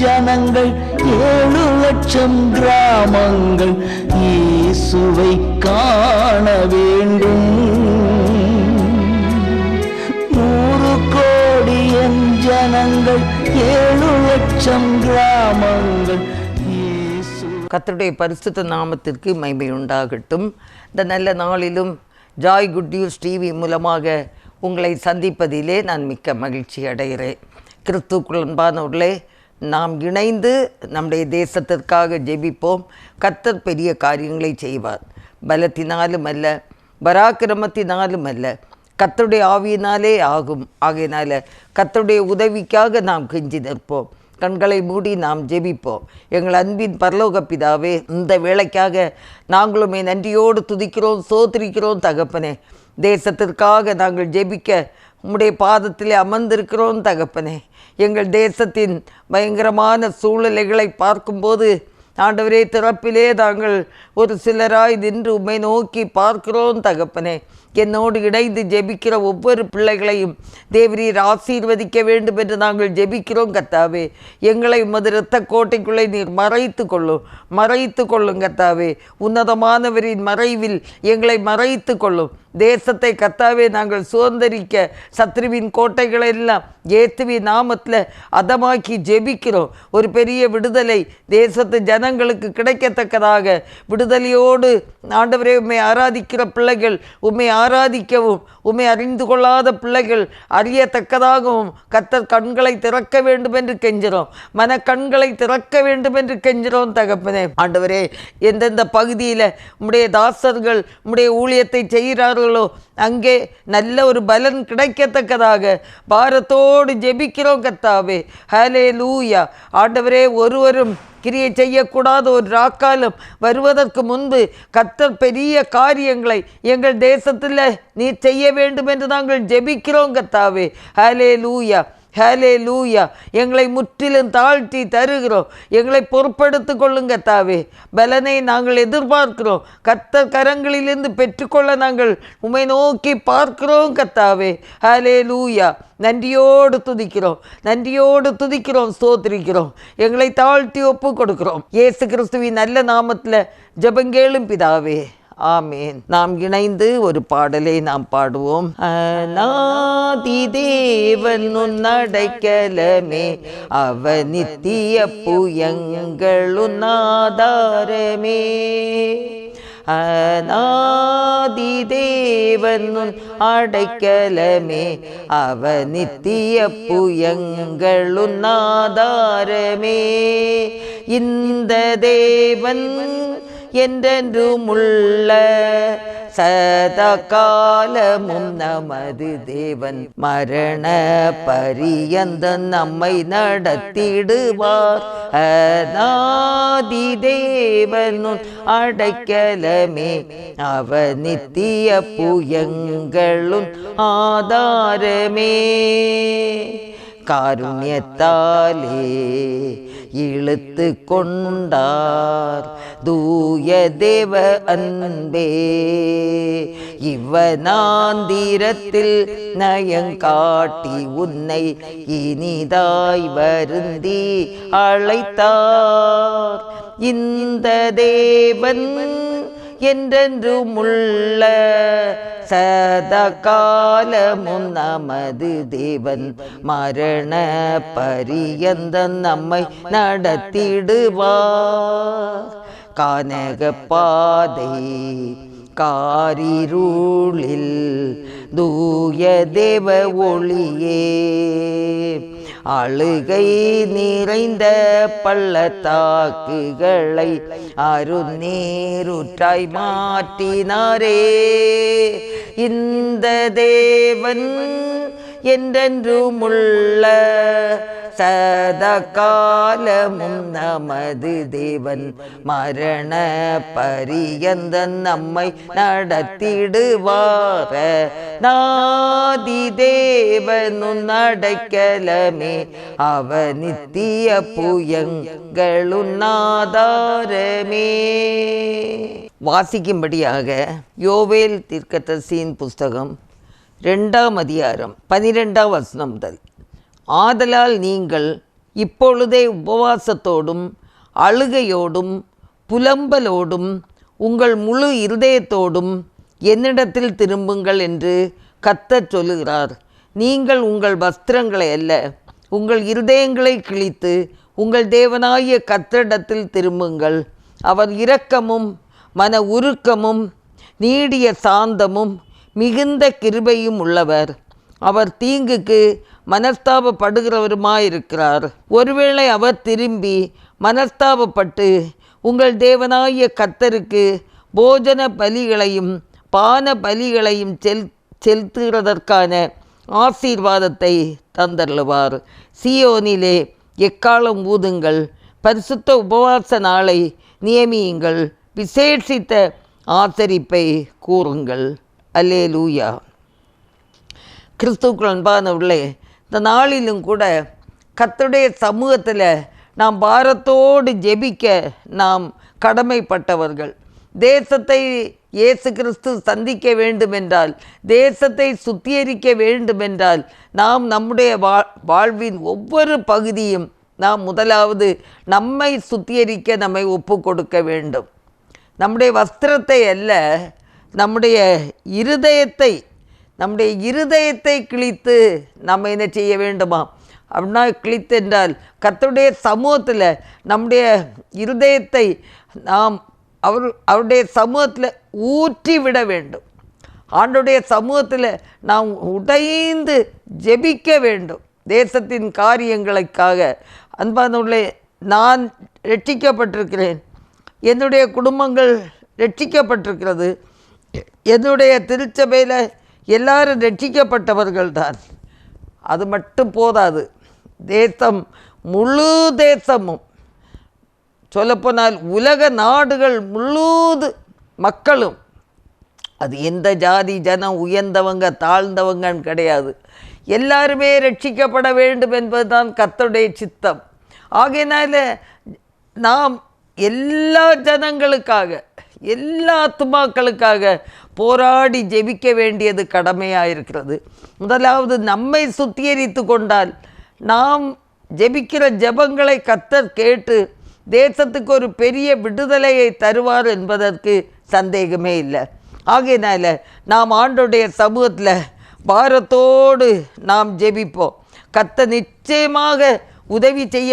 ஜனங்கள் 7 லட்சம் கிராமங்கள் இயேசுவை காண வேண்டும். 100 கோடி ஜனங்கள் 7 லட்சம் கிராமங்கள். கர்த்தருடைய பரிசுத்த நாமத்திற்கு மகிமை உண்டாகட்டும். இந்த நல்ல நாளிலும் ஜாய் குட் நியூஸ் டிவி மூலமாக உங்களை சந்திப்பதிலே நான் மிக்க மகிழ்ச்சி அடைகிறேன். கிறிஸ்துவுக்குள் அன்பானவர்களே, நாம் இணைந்து நம்முடைய தேசத்திற்காக ஜெபிப்போம். கர்த்தர் பெரிய காரியங்களை செய்வார். பலத்தினாலும் அல்ல, பராக்கிரமத்தினாலும் அல்ல, கர்த்தருடைய ஆவியினாலே ஆகும். ஆகையினால கர்த்தருடைய உதவிக்காக நாம் கெஞ்சி நிற்போம். கண்களை மூடி நாம் ஜெபிப்போம். எங்கள் அன்பின் பரலோக பிதாவே, இந்த வேளைக்காக நாங்களுமே நன்றியோடு துதிக்கிறோம், சோத்திரிக்கிறோம் தகப்பனே. தேசத்திற்காக நாங்கள் ஜெபிக்க உம்முடைய பாதத்திலே அமர்ந்திருக்கிறோம் தகப்பனே. எங்கள் தேசத்தின் பயங்கரமான சூழ்நிலைகளை பார்க்கும்போது ஆண்டவரே, திறப்பிலே நாங்கள் ஒரு சிலராய் நின்று உம்மை நோக்கி பார்க்கிறோம் தகப்பனே. என்னோடு இணைந்து ஜெபிக்கிற ஒவ்வொரு பிள்ளைகளையும் தேவரீர் ஆசீர்வதிக்க வேண்டும் என்று நாங்கள் ஜெபிக்கிறோம் கர்த்தாவே. எங்களை உமது இரத்த கோட்டைக்குள்ளே நீர் மறைத்து கொள்ளும் கர்த்தாவே. உன்னதமானவரின் மறைவில் எங்களை மறைத்து கொள்ளும். தேசத்தை கர்த்தாவே நாங்கள் சுதந்திரிக்க சத்ருவின் கோட்டைகளெல்லாம் இயேசுவின் நாமத்தில் அதமாக்கி ஜெபிக்கிறோம். ஒரு பெரிய விடுதலை தேசத்து ஜனங்களுக்கு கிடைக்கத்தக்கதாக, விடுதலையோடு ஆண்டவரே உம்மை ஆராதிக்கிற பிள்ளைகள் உம்மை ஆராதிக்கவும், உம்மை அறிந்து கொள்ளாத பிள்ளைகள் அறியத்தக்கதாகவும் கர்த்தர் கண்களை திறக்க வேண்டும் என்று கெஞ்சிறோம். மனக்கண்களை திறக்க வேண்டும் என்று கெஞ்சிறோம் தகப்பனே. ஆண்டவரே, எந்தெந்த பகுதியில் உம்முடைய தாசர்கள் உம்முடைய ஊழியத்தை செய்கிறார்களோ அங்கே நல்ல ஒரு பலன் கிடைக்கத்தக்கதாக பாரத்தோடு ஜெபிக்கிறோம் கர்த்தாவே. ஹல்லேலூயா. ஆண்டவரே, ஒருவரும் கிரியை செய்யக்கூடாத ஒரு ராக்காலம் வருவதற்கு முன்பு கர்த்தர் பெரிய காரியங்களை எங்கள் தேசத்தில் நீர் செய்ய வேண்டும் என்று நாங்கள் ஜெபிக்கிறோம் கர்த்தாவே. ஹல்லேலூயா, ஹல்லேலூயா. எங்களை முற்றிலும் தாழ்த்தி தருகிறோம். எங்களை பொறுப்படுத்தி கொள்ளுங்க கர்த்தாவே. பலனை நாங்கள் எதிர்பார்க்கிறோம். கர்த்தர் கரங்களிலிருந்து பெற்றுக்கொள்ள நாங்கள் உம்மை நோக்கி பார்க்கிறோம் கர்த்தாவே. ஹல்லேலூயா. நன்றியோடு துதிக்கிறோம், ஸ்தோத்திரிக்கிறோம். எங்களை தாழ்த்தி ஒப்பு கொடுக்கிறோம். இயேசு கிறிஸ்துவின் நல்ல நாமத்தில் ஜெபங்கேளும் பிதாவே, ஆமேன். நாம் இணைந்து ஒரு பாடலை நாம் பாடுவோம். அநாதி தேவன் உன்னடைக்கலமே, அவர் நித்திய புயங்களும் ஆதாரமே. அநாதி தேவன் அடைக்கலமே, அவர் நித்திய புயங்களும் ஆதாரமே. இந்த தேவன் என்றென்றும் உள்ள சதா காலமும் நமது தேவன். மரண பரியந்தம் நம்மை நடத்திடுவார். அநாதி தேவனும் அடைக்கலமே, அவர் நித்திய புயங்களும் ஆதாரமே. காருண்யத்தாலே இழுத்து கொண்டார் தூய தேவ அன்பே. இவனாந்திரத்தில் நயங்காட்டி உன்னை இனிதாய் வருந்தி அழைத்தார். இந்த தேவன் என்றென்றும் உள்ள சதா காலமும் நமது தேவன். மரண பரியந்தம் நம்மை நடத்திடுவார். கானக பாதை காரிருளில் தூய தேவ ஒளியே. அழுகை நிறைந்த பள்ளத்தாக்குகளை அருநீருற்றாய் மாற்றினாரே. இந்த தேவன் என்றென்றும் உள்ள சதா காலமும் நமது தேவன். மரண பரியந்தம் நம்மை நடத்திடுவார. நாதி தேவனும் அடைக்கலமே, அவர் நித்திய புயங்களும் ஆதாரமே. வாசிக்கும்படியாக யோவேல் தீர்க்கதரிசியின் புஸ்தகம் 2ஆம் அதிகாரம் 12ஆம் வசனம் முதல். ஆதலால் நீங்கள் இப்பொழுதே உபவாசத்தோடும் அழுகையோடும் புலம்பலோடும் உங்கள் முழு இருதயத்தோடும் என்னிடத்தில் திரும்புங்கள் என்று கர்த்தர் சொல்லுகிறார். நீங்கள் உங்கள் வஸ்திரங்களை அல்ல, உங்கள் இருதயங்களை கிழித்து உங்கள் தேவனாகிய கர்த்தரிடத்தில் திரும்புங்கள். அவர் இரக்கமும் மன உருக்கமும் நீடிய சாந்தமும் மிகுந்த கிருபையும் உள்ளவர். அவர் தீங்குக்கு மனஸ்தாபப்படுகிறவருமாயிருக்கிறார். ஒருவேளை அவர் திரும்பி மனஸ்தாபப்பட்டு உங்கள் தேவனாகிய கர்த்தருக்கு போஜன பலிகளையும் பான பலிகளையும் செலுத்துகிறதற்கான ஆசீர்வாதத்தை தந்தருளுவார். சீயோனிலே எக்காலம் ஊதுங்கள், பரிசுத்த உபவாச நாளை நியமியுங்கள், விசேஷித்த ஆசரிப்பை கூறுங்கள். அல்லேலூயா. கிறிஸ்துவுக்குள் அன்பானவர்களே, இந்த நாளிலும் கூட கர்த்தருடைய சமூகத்தில் நாம் பாரத்தோடு ஜெபிக்க நாம் கடமைப்பட்டவர்கள். தேசத்தை இயேசு கிறிஸ்து சந்திக்க வேண்டுமென்றால், தேசத்தை சுத்திகரிக்க வேண்டுமென்றால், நாம் நம்முடைய வாழ்வின் ஒவ்வொரு பகுதியும் நாம் முதலாவது நம்மை சுத்திகரிக்க நம்மை ஒப்பு கொடுக்க வேண்டும். நம்முடைய வஸ்திரத்தை அல்ல, நம்முடைய இருதயத்தை கிழித்து நம்ம என்ன செய்ய வேண்டுமா? அப்படின்னா கிழித்து என்றால் கர்த்தருடைய சமூகத்தில் நம்முடைய இருதயத்தை நாம் அவருடைய சமூகத்தில் ஊற்றி விட வேண்டும். ஆண்டவருடைய சமூகத்தில் நாம் உடைந்து ஜெபிக்க வேண்டும் தேசத்தின் காரியங்களுக்காக. அன்பானவர்களே, நான் ரட்சிக்கப்பட்டிருக்கிறேன், என்னுடைய குடும்பங்கள் ரட்சிக்கப்பட்டிருக்கிறது, என்னுடைய திருச்சபையில் எல்லாரும் ரட்சிக்கப்பட்டவர்கள் தான். அது மட்டும் போதாது, தேசம் முழு தேசமும், சொல்லப்போனால் உலக நாடுகள் முழுது மக்களும், அது எந்த ஜாதி ஜனம் உயர்ந்தவங்க தாழ்ந்தவங்கன்னு கிடையாது, எல்லாருமே ரட்சிக்கப்பட வேண்டும் என்பதுதான் கர்த்தருடைய சித்தம். ஆகையினால நாம் எல்லா ஜனங்களுக்காக, எல்லா ஆத்துமாக்களுக்காக போராடி ஜெபிக்க வேண்டியது கடமையாக இருக்கிறது. முதலாவது நம்மை சுத்திகரித்து கொண்டால் நாம் ஜெபிக்கிற ஜெபங்களை கர்த்தர் கேட்டு தேசத்துக்கு ஒரு பெரிய விடுதலையை தருவார் என்பதற்கு சந்தேகமே இல்லை. ஆகையினால நாம் ஆண்டவருடைய சமூகத்தில் பாரத்தோடு நாம் ஜெபிப்போம். கர்த்தர் நிச்சயமாக உதவி செய்ய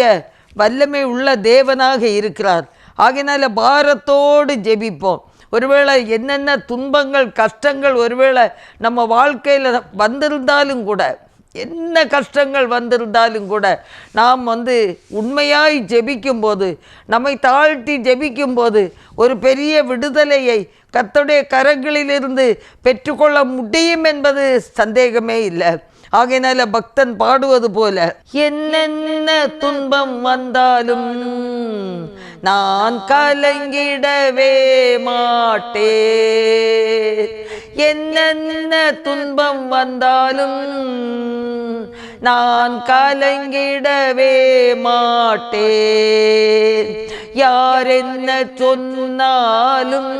வல்லமை உள்ள தேவனாக இருக்கிறார். ஆகையினால பாரத்தோடு ஜெபிப்போம். ஒருவேளை என்னென்ன துன்பங்கள் கஷ்டங்கள் ஒருவேளை நம்ம வாழ்க்கையில் வந்திருந்தாலும் கூட, என்ன கஷ்டங்கள் வந்திருந்தாலும் கூட, நாம் உண்மையாய் ஜெபிக்கும்போது, நம்மை தாழ்த்தி ஜெபிக்கும்போது ஒரு பெரிய விடுதலையை கர்த்தருடைய கரங்களிலிருந்து பெற்றுக்கொள்ள முடியும் என்பது சந்தேகமே இல்லை. ஆகையினால பக்தன் பாடுவது போல, என்னென்ன துன்பம் வந்தாலும் நான் கலங்கிடவே மாட்டேன், என்னென்ன துன்பம் வந்தாலும் நான் கலங்கிடவே மாட்டேன், யார் என்ன சொன்னாலும்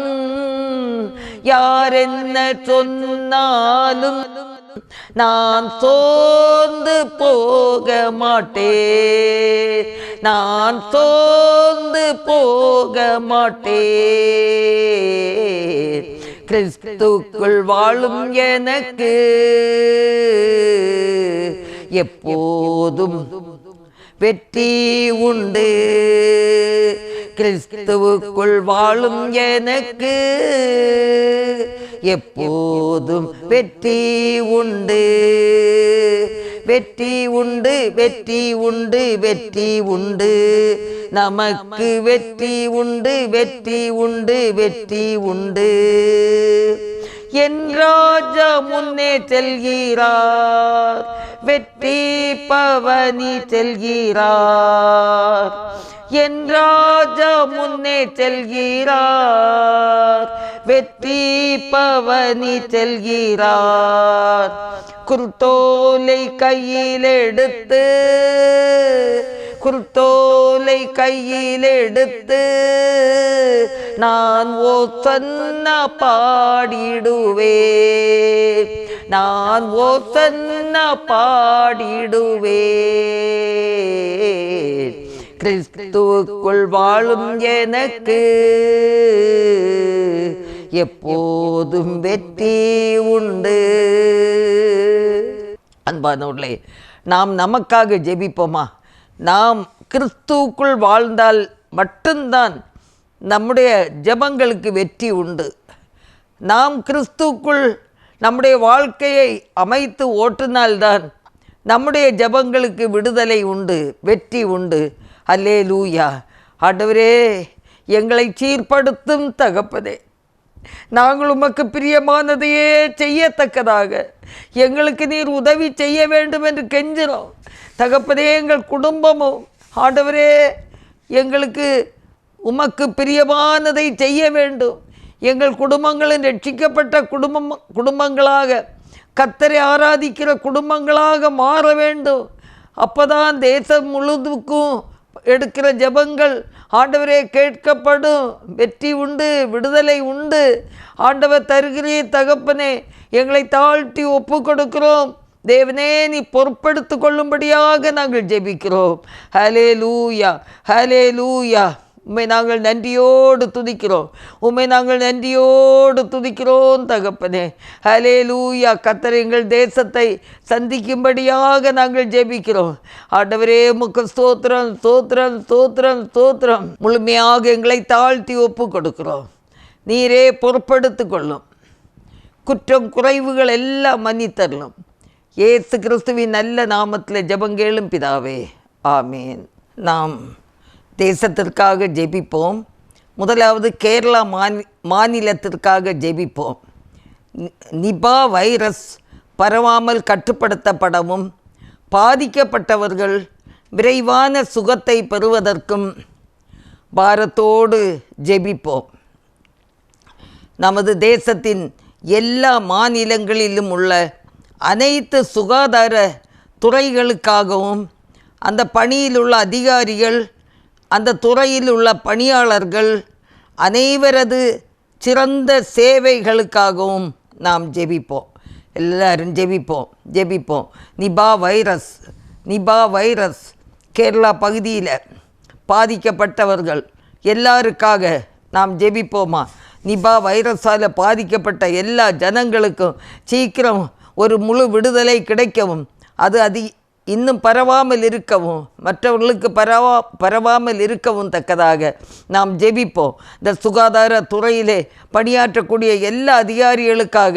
யார் என்ன சொன்னாலும் நான் சோர்ந்து போக மாட்டேன், நான் சோர்ந்து போக மாட்டேன். கிறிஸ்துக்குள் வாழும் எனக்கு எப்போதும் வெற்றி உண்டு, கிறிஸ்துவுக்குள் வாழும் எனக்கு எப்போதும் வெற்றி உண்டு, வெற்றி உண்டு, வெற்றி உண்டு, வெற்றி உண்டு, நமக்கு வெற்றி உண்டு, வெற்றி உண்டு, வெற்றி உண்டு. என் ராஜா முன்னே செல்கிறார், வெற்றி பவனி செல்கிறார், என் ராஜா முன்னே செல்கிறார், வெற்றி பவனி செல்கிறார். குருத்தோலை கையில் எடுத்து, குருத்தோலை கையில் எடுத்து நான் ஓசன்னா பாடிடுவேன், நான் ஓசன்னா பாடிடுவேன். கிறிஸ்துவுக்குள் வாழும் எனக்கு எப்போதும் வெற்றி உண்டு. அன்பானவர்களே, நாம் நமக்காக ஜெபிப்போமா? நாம் கிறிஸ்துவுக்குள் வாழ்ந்தால் மட்டும்தான் நம்முடைய ஜெபங்களுக்கு வெற்றி உண்டு. நாம் கிறிஸ்துவுக்குள் நம்முடைய வாழ்க்கையை அமைத்து ஓட்டினால்தான் நம்முடைய ஜெபங்களுக்கு விடுதலை உண்டு, வெற்றி உண்டு. அல்லேலூயா. ஆண்டவரே, எங்களை சீர்படுத்தும் தகப்பனே, நாங்கள் உமக்கு பிரியமானதையே செய்யத்தக்கதாக எங்களுக்கு நீர் உதவி செய்ய வேண்டும் என்று கெஞ்சினோம் தகப்பனே. எங்கள் குடும்பமும் ஆண்டவரே எங்களுக்கு உமக்கு பிரியமானதை செய்ய வேண்டும். எங்கள் குடும்பங்களின் ரட்சிக்கப்பட்ட குடும்பங்களாக, கர்த்தரை ஆராதிக்கிற குடும்பங்களாக மாற வேண்டும். அப்போதான் தேசம் முழுதுக்கும் எடுக்கிற ஜெபங்கள் ஆண்டவரே கேட்கப்படும். வெற்றி உண்டு, விடுதலை உண்டு. ஆண்டவர் தருகிறே தகப்பனே, எங்களை தாழ்த்தி ஒப்பு கொடுக்கிறோம். தேவனே, நீ பொறுப்பெடுத்து கொள்ளும்படியாக நாங்கள் ஜெபிக்கிறோம். ஹல்லேலூயா, ஹல்லேலூயா. உம்மை நாங்கள் நன்றியோடு துதிக்கிறோம், உம்மை நாங்கள் நன்றியோடு துதிக்கிறோம் தகப்பனே. ஹல்லேலூயா. கர்த்தர் எங்கள் தேசத்தை சந்திக்கும்படியாக நாங்கள் ஜெபிக்கிறோம். ஆண்டவரே, உமக்கு ஸ்தோத்திரம், ஸ்தோத்திரம், ஸ்தோத்திரம், ஸ்தோத்திரம். முழுமையாக எங்களை தாழ்த்தி ஒப்பு கொடுக்கிறோம். நீரே பொறுப்பெடுத்து கொள்ளும். குற்றம் குறைவுகள் எல்லாம் மன்னித்தரலும். இயேசு கிறிஸ்துவின் நல்ல நாமத்தில் ஜெபங்கேளும் பிதாவே, ஆமேன். நாம் தேசத்திற்காக ஜெபிப்போம். முதலாவது கேரளா மாநிலத்திற்காக ஜெபிப்போம். நிபா வைரஸ் பரவாமல் கட்டுப்படுத்தப்படவும் பாதிக்கப்பட்டவர்கள் விரைவான சுகத்தை பெறுவதற்கும் பாரத்தோடு ஜெபிப்போம். நமது தேசத்தின் எல்லா மாநிலங்களிலும் உள்ள அனைத்து சுகாதார துறைகளுக்காகவும் அந்த பணியில் உள்ள அதிகாரிகள், அந்த துறையில் உள்ள பணியாளர்கள் அனைவரது சிறந்த சேவைகளுக்காகவும் நாம் ஜெபிப்போம். எல்லாரும் ஜெபிப்போம். நிபா வைரஸ் கேரளா பகுதியில் பாதிக்கப்பட்டவர்கள் எல்லாருக்காக நாம் ஜெபிப்போமா? நிபா வைரஸால் பாதிக்கப்பட்ட எல்லா ஜனங்களுக்கும் சீக்கிரம் ஒரு முழு விடுதலை கிடைக்கவும், அது இன்னும் பரவாமல் இருக்கவும், மற்றவர்களுக்கு பரவாமல் இருக்கவும் தக்கதாக நாம் ஜெபிப்போம். இந்த சுகாதார துறையிலே பணியாற்றக்கூடிய எல்லா அதிகாரிகளுக்காக,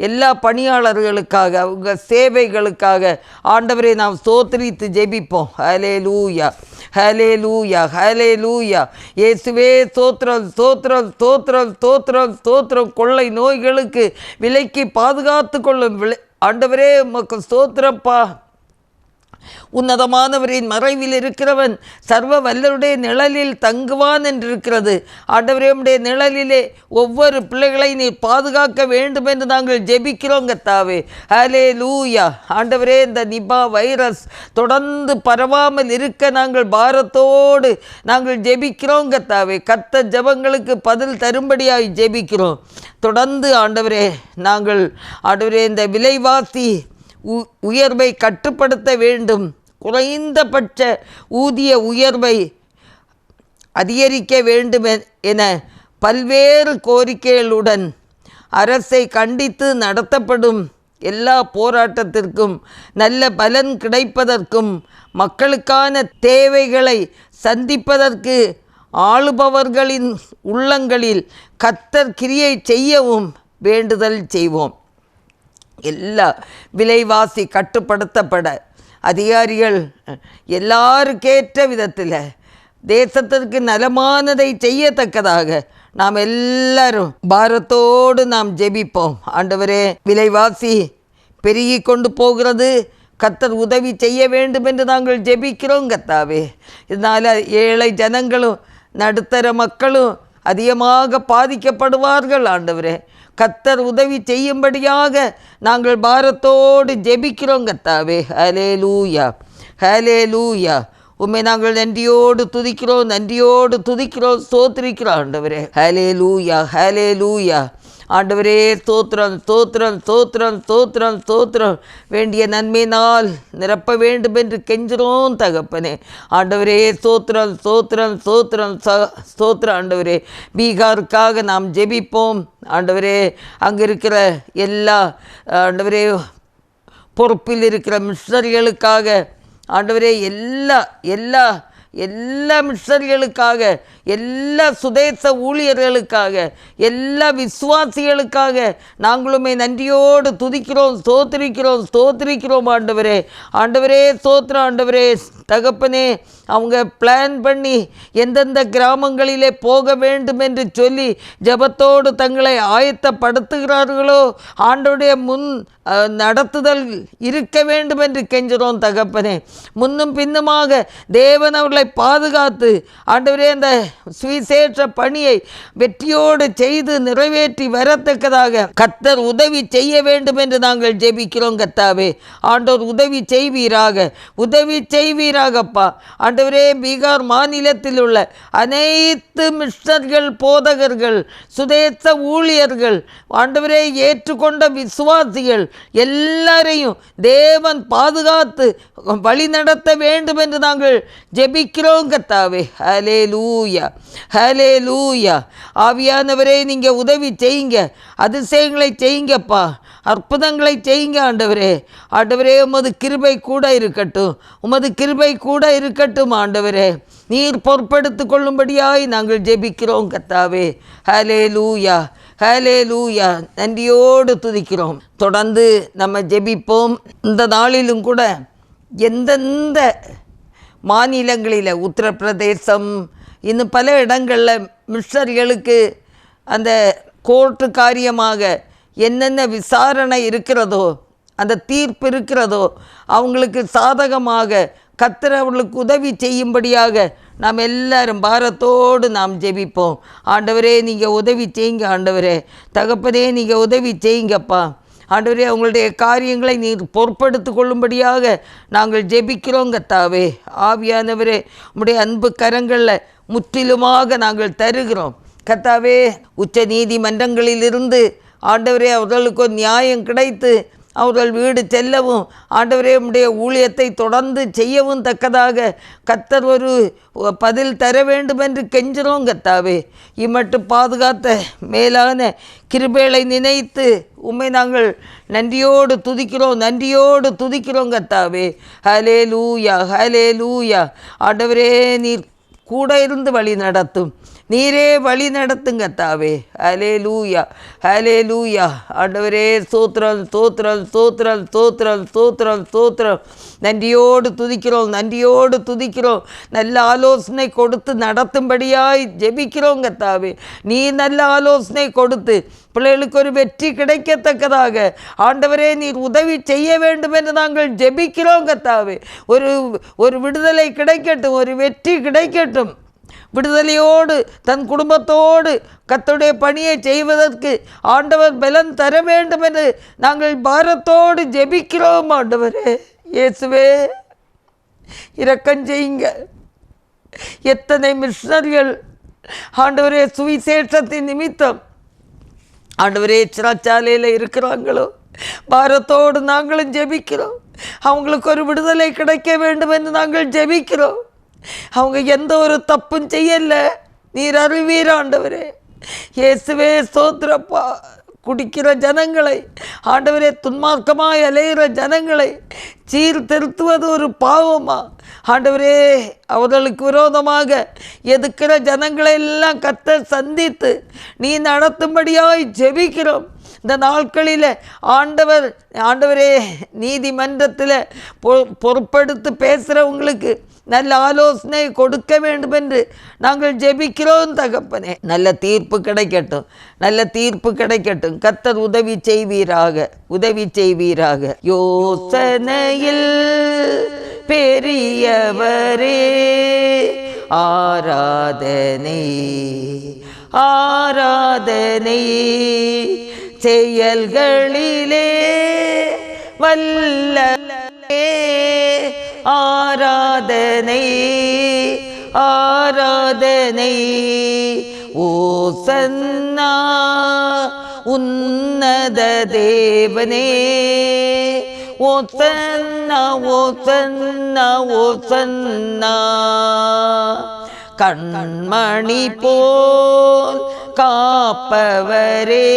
எல்லா பணியாளர்களுக்காக, அவங்க சேவைகளுக்காக ஆண்டவரை நாம் ஸ்தோத்திரித்து ஜெபிப்போம். ஹல்லேலூயா, ஹல்லேலூயா, ஹல்லேலூயா. இயேசுவே ஸ்தோத்திரம், ஸ்தோத்திரம், ஸ்தோத்திரம், ஸ்தோத்திரம், ஸ்தோத்திரம். கொள்ளை நோய்களுக்கு விலக்கி பாதுகாத்து கொள்ளும் ஆண்டவரே, உமக்கு ஸ்தோத்திரப்பா. உன்னதமானவரின் மறைவில் இருக்கிறவன் சர்வ வல்லருடைய நிழலில் தங்குவான் என்றிருக்கிறது. ஆண்டவரே, உம்முடைய நிழலிலே ஒவ்வொரு பிள்ளைகளை நீர் பாதுகாக்க வேண்டும் என்று நாங்கள் ஜெபிக்கிறோம் கர்த்தாவே. ஹல்லேலூயா. ஆண்டவரே, இந்த நிபா வைரஸ் தொடர்ந்து பரவாமல் இருக்க நாங்கள் பாரத்தோடு நாங்கள் ஜெபிக்கிறோம் கர்த்தாவே. கர்த்தர் ஜெபங்களுக்கு பதில் தரும்படியாய் ஜெபிக்கிறோம். தொடர்ந்து ஆண்டவரே, இந்த விலைவாசி உயர்வை கட்டுப்படுத்த வேண்டும். குறைந்தபட்ச ஊதிய உயர்வை அதிகரிக்க வேண்டும் என பல்வேறு கோரிக்கைகளுடன் அரசை கண்டித்து நடத்தப்படும் எல்லா போராட்டத்திற்கும் நல்ல பலன் கிடைப்பதற்கும், மக்களுக்கான தேவைகளை சந்திப்பதற்கு ஆளுபவர்களின் உள்ளங்களில் கர்த்தர் கிரியை செய்யவும் வேண்டுதல் செய்வோம். எல்லா விலைவாசி கட்டுப்படுத்தப்பட அதிகாரிகள் எல்லாருக்கேற்ற விதத்தில் தேசத்திற்கு நலமானதை செய்யத்தக்கதாக நாம் எல்லாரும் பாரத்தோடு நாம் ஜெபிப்போம். ஆண்டவரே, விலைவாசி பெருகி கொண்டு போகிறது, கர்த்தர் உதவி செய்ய வேண்டும் என்று நாங்கள் ஜெபிக்கிறோம் கர்த்தாவே. இதனால் ஏழை ஜனங்களும் நடுத்தர மக்களும் அதிகமாக பாதிக்கப்படுவார்கள். ஆண்டவரே, கர்த்தர் உதவி செய்யும்படியாக நாங்கள் பாரத்தோடு ஜெபிக்கிறோம் கர்த்தாவே. ஹல்லேலூயா, ஹல்லேலூயா. உம்மை நாங்கள் நன்றியோடு துதிக்கிறோம், ஸ்தோத்திரிக்கிறோம் ஆண்டவரே. ஹல்லேலூயா, ஹல்லேலூயா. ஆண்டவரே ஸ்தோத்திரம் ஸ்தோத்திரம் ஸ்தோத்திரம் ஸ்தோத்திரம் ஸ்தோத்திரம். வேண்டிய நன்மையினால் நிரப்ப வேண்டும் என்று கெஞ்சுறோம் தகப்பனே. ஆண்டவரே ஸ்தோத்திரம் ஸ்தோத்திரம் ஸ்தோத்திரம் ஸ்தோத்திரம். ஆண்டவரே பீகாருக்காக நாம் ஜெபிப்போம். ஆண்டவரே அங்கே இருக்கிற எல்லா ஆண்டவரே பொறுப்பில் இருக்கிற மிஷனரிகளுக்காக ஆண்டவரே எல்லா எல்லா எல்லா மிஷனரிகளுக்காக, எல்லா சுதேச ஊழியர்களுக்காக, எல்லா விசுவாசிகளுக்காக நாங்களுமே நன்றியோடு துதிக்கிறோம், ஸ்தோத்திரிக்கிறோம் ஸ்தோத்திரிக்கிறோம். ஆண்டவரே ஆண்டவரே ஸ்தோத்திரம். ஆண்டவரே தகப்பனே, அவங்க பிளான் பண்ணி எந்தெந்த கிராமங்களிலே போக வேண்டும் என்று சொல்லி ஜபத்தோடு தங்களை ஆயத்தப்படுத்துகிறார்களோ ஆண்டவருடைய முன் நடத்துதல் இருக்க வேண்டும் என்று கெஞ்சுறோம் தகப்பனே. முன்னும் பின்னுமாக தேவன் அவர்களை பாதுகாத்து ஆண்டவரே அந்த சுவிசேஷ பணியை வெற்றியோடு செய்து நிறைவேற்றி வரத்தக்கதாக கர்த்தர் உதவி செய்ய வேண்டும் என்று நாங்கள் ஜெபிக்கிறோம் கர்த்தாவே. ஆண்டவர் உதவி செய்வீராக, உதவி செய்வீராகப்பா. ஆண்டவரே பீகார் மாநிலத்தில் உள்ள அனைத்து மிஷனர்கள், போதகர்கள், சுதேச ஊழியர்கள், ஆண்டவரே ஏற்றுக்கொண்ட விசுவாசிகள் எல்லாரையும் தேவன் பாதுகாத்து வழி நடத்த வேண்டும் என்று நாங்கள் ஜெபிக்கிறோம் கர்த்தாவே. ஹல்லேலூயா ஹல்லேலூயா. ஆவியானவரே நீங்கள் உதவி செய்யுங்க, அதிசயங்களை செய்யுங்கப்பா, அற்புதங்களை செய்யுங்க ஆண்டவரே. ஆண்டவரே உமது கிருபை கூட இருக்கட்டும், உமது கிருபை கூட இருக்கட்டும் ஆண்டவரே. நீர் பொறுப்பெடுத்து கொள்ளும்படியாய் நாங்கள் ஜெபிக்கிறோம் கர்த்தாவே. ஹல்லேலூயா ஹல்லேலூயா. நன்றியோடு துதிக்கிறோம். தொடர்ந்து நம்ம ஜெபிப்போம். இந்த நாளிலும் கூட எந்தெந்த மாநிலங்களில், உத்தரப்பிரதேசம் இன்னும் பல இடங்களில் மிஷனரிகளுக்கு அந்த கோர்ட்டு காரியமாக என்னென்ன விசாரணை இருக்கிறதோ, அந்த தீர்ப்பு இருக்கிறதோ, அவங்களுக்கு சாதகமாக கர்த்தர் அவர்களுக்கு உதவி செய்யும்படியாக நாம் எல்லாரும் பாரத்தோடு நாம் ஜெபிப்போம். ஆண்டவரே நீங்கள் உதவி செய்யுங்க ஆண்டவரே. தகப்பனே நீங்கள் உதவி செய்யுங்கப்பா. ஆண்டவரே அவங்களுடைய காரியங்களை நீர் பொறுப்பெடுத்து கொள்ளும்படியாக நாங்கள் ஜெபிக்கிறோம் கர்த்தாவே. ஆவியானவரே உம்முடைய அன்பு கரங்களில் முற்றிலுமாக நாங்கள் தருகிறோம் கர்த்தாவே. உச்ச நீதிமன்றங்களிலிருந்து ஆண்டவரே அவர்களுக்கு ஒரு நியாயம் கிடைத்து அவர்கள் வீடு செல்லவும், ஆண்டவரே உம்முடைய ஊழியத்தை தொடர்ந்து செய்யவும் தக்கதாக கர்த்தர் ஒரு பதில் தர வேண்டும் என்று கெஞ்சுறோம் கர்த்தாவே. இம்மட்டும் பாதுகாத்த மேலான கிருபைகளை நினைத்து உம்மை நாங்கள் நன்றியோடு துதிக்கிறோம், நன்றியோடு துதிக்கிறோம் கர்த்தாவே. ஹல்லேலூயா ஹல்லேலூயா. ஆண்டவரே நீர் கூட இருந்து வழி நடத்தும், நீரே வழி நடத்துங்க கர்த்தாவே. ஹல்லேலூயா ஹல்லேலூயா. ஆண்டவரே ஸ்தோத்திரம் ஸ்தோத்திரம் ஸ்தோத்திரம் ஸ்தோத்திரம் ஸ்தோத்திரம் ஸ்தோத்திரம். நன்றியோடு துதிக்கிறோம், நன்றியோடு துதிக்கிறோம். நல்ல ஆலோசனை கொடுத்து நடத்தும்படியாய் ஜெபிக்கிறோம் கர்த்தாவே. நீ நல்ல ஆலோசனை கொடுத்து பிள்ளைகளுக்கு ஒரு வெற்றி கிடைக்கத்தக்கதாக ஆண்டவரே நீர் உதவி செய்ய வேண்டும் என்று நாங்கள் ஜெபிக்கிறோம் கர்த்தாவே. ஒரு விடுதலை கிடைக்கட்டும், ஒரு வெற்றி கிடைக்கட்டும். விடுதலையோடு தன் குடும்பத்தோடு கர்த்தருடைய பணியை செய்வதற்கு ஆண்டவர் பலன் தர வேண்டும் என்று நாங்கள் பாரத்தோடு ஜெபிக்கிறோம் ஆண்டவரே. இயேசுவே இரக்கம் செய்யுங்க. எத்தனை மிஷனரிகள் ஆண்டவரே சுவிசேஷத்தின் நிமித்தம் ஆண்டவரே சிறைச்சாலையில் இருக்கிறாங்களோ, பாரத்தோடு நாங்களும் ஜெபிக்கிறோம். அவங்களுக்கு ஒரு விடுதலை கிடைக்க வேண்டும் என்று நாங்கள் ஜெபிக்கிறோம். அவங்க எந்த ஒரு தப்பும் செய்யலை, நீர் அறிவீர் ஆண்டவரே. இயேசுவே ஸ்தோத்திரப்பா. குடிக்கிற ஜனங்களை ஆண்டவரே, துன்மார்க்கமாய் அலைகிற ஜனங்களை சீர்திருத்துவது ஒரு பாவமா ஆண்டவரே? அவர்களுக்கு விரோதமாக எதுக்கிற ஜனங்களை எல்லாம் கர்த்தர் சந்தித்து நீ நடத்தும்படியாய் ஜெபிக்கிறோம். இந்த நாட்களில் ஆண்டவரே நீதிமன்றத்தில் பொறுப்பெடுத்து பேசுகிறவங்களுக்கு நல்ல ஆலோசனை கொடுக்க வேண்டும் என்று நாங்கள் ஜெபிக்கிறோம் தகப்பனே. நல்ல தீர்ப்பு கிடைக்கட்டும், நல்ல தீர்ப்பு கிடைக்கட்டும். கர்த்தர் உதவி செய்வீராக, உதவி செய்வீராக. யோசனையில் பெரியவரே ஆராதனை ஆராதனை, செயல்களிலே வல்லலே ஆராதனை ஆராதனை. ஓசன்னா உன்னத தேவனே. ஓசன்னா ஓசன்னா ஓசன்னா. கண்மணி போல் காப்பவரே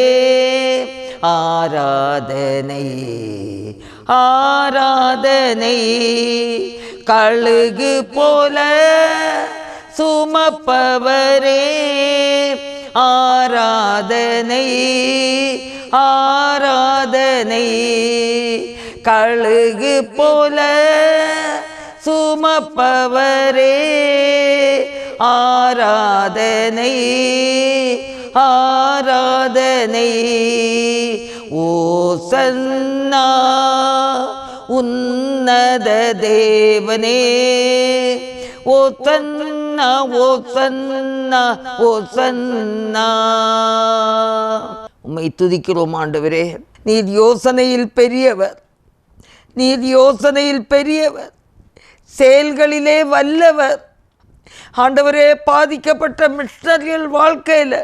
ஆராதனை ஆராதனை. கழுகு போல சுமப்பவரே ஆராதனை ஆராதனை. கழுகு போல சுமப்பவரே ஆராதனை ஆராதனை. ஓசன்னா உன்னத தேவனே. ஓசன்னா ஓசன்னா ஓசன்னா. உம்மை துதிக்கிறோம் ஆண்டவரே. நீர் யோசனையில் பெரியவர், நீர் யோசனையில் பெரியவர், செயல்களிலே வல்லவர். ஆண்டவரே, பாதிக்கப்பட்ட மிஷனரிகள் வாழ்க்கையில்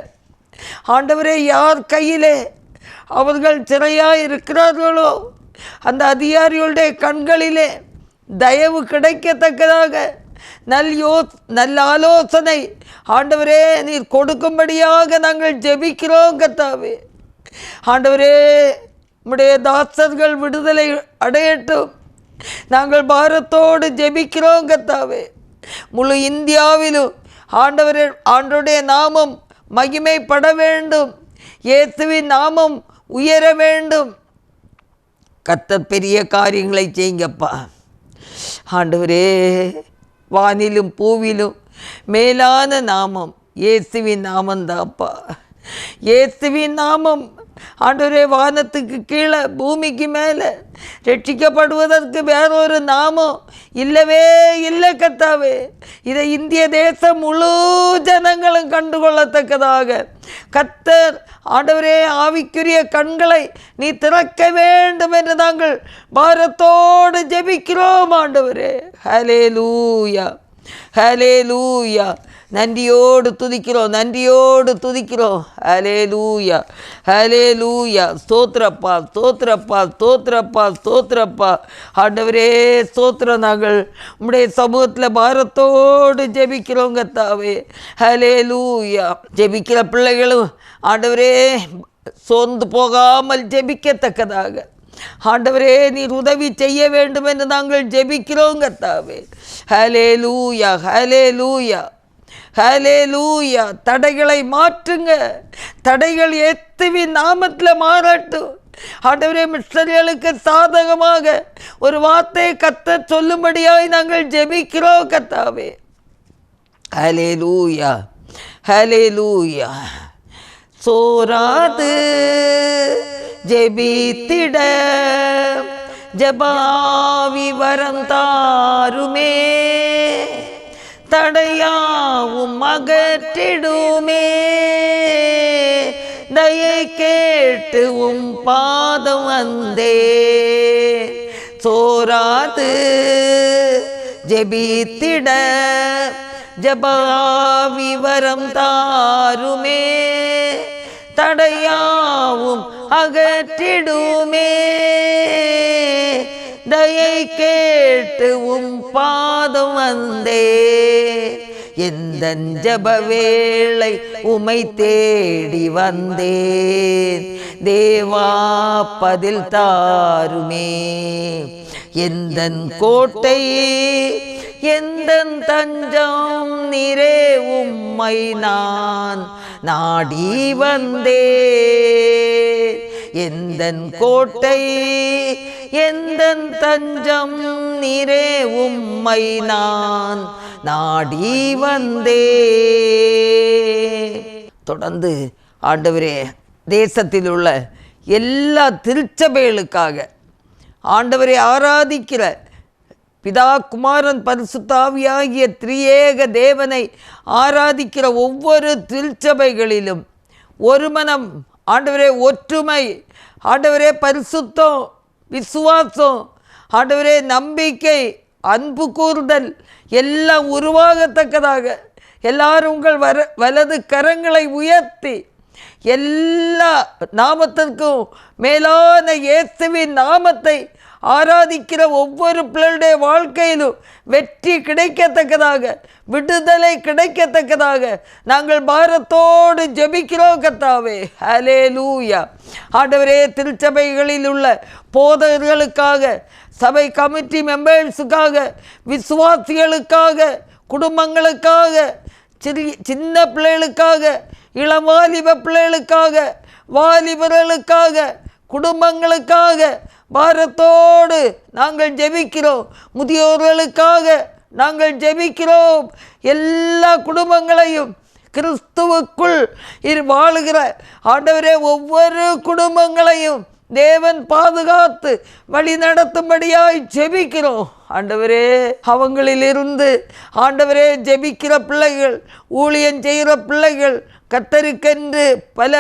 ஆண்டவரே யார் கையிலே அவர்கள் சிறையாக இருக்கிறார்களோ அந்த அதிகாரிகளுடைய கண்களிலே தயவு கிடைக்கத்தக்கதாக நல்ல ஆலோசனை ஆண்டவரே நீர் கொடுக்கும்படியாக நாங்கள் ஜெபிக்கிறோம் கர்த்தாவே. ஆண்டவரே, உம்முடைய தாசர்கள் விடுதலை அடையட்டும். நாங்கள் பாரத்தோடு ஜெபிக்கிறோம் கர்த்தாவே. முழு இந்தியாவிலும் ஆண்டவரே ஆண்டவருடைய நாமம் மகிமைப்பட வேண்டும், இயேசுவின் நாமம் உயர வேண்டும். கர்த்தர் பெரிய காரியங்களை செய்யுங்கப்பா. ஆண்டவரே, வானிலும் பூவிலும் மேலான நாமம் இயேசுவின் நாமந்தாப்பா. இயேசுவின் நாமம் ஆண்டவரே வானத்துக்கு கீழே பூமிக்கு மேலே ரட்சிக்கப்படுவதற்கு வேறொரு நாமம் இல்லவே இல்லை கர்த்தாவே. இதை இந்திய தேசம் முழு ஜனங்களும் கண்டுகொள்ளத்தக்கதாக கர்த்தர் ஆண்டவரே ஆவிக்குரிய கண்களை நீ திறக்க வேண்டும் என்று நாங்கள் பாரத்தோடு ஜெபிக்கிறோம் ஆண்டவரே. ஹல்லேலூயா ஹல்லேலூயா. நன்றியோடு துதிக்கிறோம், நன்றியோடு துதிக்கிறோம். ஹல்லேலூயா ஹல்லேலூயா. ஸ்தோத்திரப்பா ஸ்தோத்திரப்பா ஸ்தோத்திரப்பா ஸ்தோத்திரப்பா. ஆண்டவரே ஸ்தோத்திரம். நாங்கள் உம்முடைய சமூகத்தில் பாரத்தோடு ஜெபிக்கிறோம் கர்த்தாவே. ஹல்லேலூயா. ஜெபிக்கிற பிள்ளைகளும் ஆண்டவரே சோர்ந்து போகாமல் ஜெபிக்கத்தக்கதாக ஆண்டவரே நீர் உதவி செய்ய வேண்டும் என்று நாங்கள் ஜெபிக்கிறோம் கர்த்தாவே. ஹல்லேலூயா ஹல்லேலூயா ஹல்லேலூயா. தடைகளை மாற்றுங்க, தடைகள் இயேசுவின் நாமத்தில் மாறட்டும். ஆண்டவரே, மிஷனரிகளுக்கு சாதகமாக ஒரு வார்த்தையை கர்த்தர் சொல்லும்படியாய் நாங்கள் ஜெபிக்கிறோம் கர்த்தாவே. ஹல்லேலூயா ஹல்லேலூயா. சோராது ஜெபித்திட ஜபாவி வரம் தாருமே. தடையாவும் அகற்றிடுமே. தயை கேட்டு பாதம் வந்தே. சோராது ஜெபித்திட ஜபாவி வரம் தாருமே. தடையாவும் அகற்றிடுமே. தயை கேட்டு பாதம் வந்தே. எந்த ஜப வேளை உமை தேடி வந்தேன். தேவா பதில் தாருமே. எந்தன் கோட்டை எந்தன் தஞ்சம் நீரே, உம்மை நான் நாடி வந்தேன். எந்தன் கோட்டை எந்தன் தஞ்சம் நீரே, உம்மை நான் நாடி வந்தேன். தொடர்ந்து ஆண்டவரே, தேசத்தில் உள்ள எல்லா திருச்சபைகளுக்காக ஆண்டவரை ஆராதிக்கிற பிதா குமாரன் பரிசுத்த ஆவியாகிய திரியேக தேவனை ஆராதிக்கிற ஒவ்வொரு திருச்சபைகளிலும் ஒரு மனம் ஆண்டவரே, ஒற்றுமை ஆண்டவரே, பரிசுத்தம், விசுவாசம் ஆண்டவரே, நம்பிக்கை, அன்பு கூறுதல் எல்லாம் உருவாகத்தக்கதாக எல்லாரும் உங்கள் வலது கரங்களை உயர்த்தி எல்லா நாமத்திற்கும் மேலான இயேசுவின் நாமத்தை ஆராதிக்கிற ஒவ்வொரு பிள்ளைகளுடைய வாழ்க்கையிலும் வெற்றி கிடைக்கத்தக்கதாக, விடுதலை கிடைக்கத்தக்கதாக நாங்கள் பாரத்தோடு ஜெபிக்கிறோம் கர்த்தாவே. ஹல்லேலூயா. ஆண்டவரே, திருச்சபைகளில் உள்ள போதகர்களுக்காக, சபை கமிட்டி மெம்பர்ஸுக்காக, விசுவாசிகளுக்காக, குடும்பங்களுக்காக, சின்ன பிள்ளைகளுக்காக, இளவாலிப பிள்ளைகளுக்காக, வாலிபர்களுக்காக, குடும்பங்களுக்காக பாரத்தோடு நாங்கள் ஜெபிக்கிறோம். முதியோர்களுக்காக நாங்கள் ஜெபிக்கிறோம். எல்லா குடும்பங்களையும் கிறிஸ்துவுக்குள் வாழுகிற ஆண்டவரே ஒவ்வொரு குடும்பங்களையும் தேவன் பாதுகாத்து வழி நடத்தும்படியாய் ஜெபிக்கிறோம். ஆண்டவரே, அவங்களிலிருந்து ஆண்டவரே ஜெபிக்கிற பிள்ளைகள், ஊழியம் செய்கிற பிள்ளைகள், கர்த்தருக்கென்று பல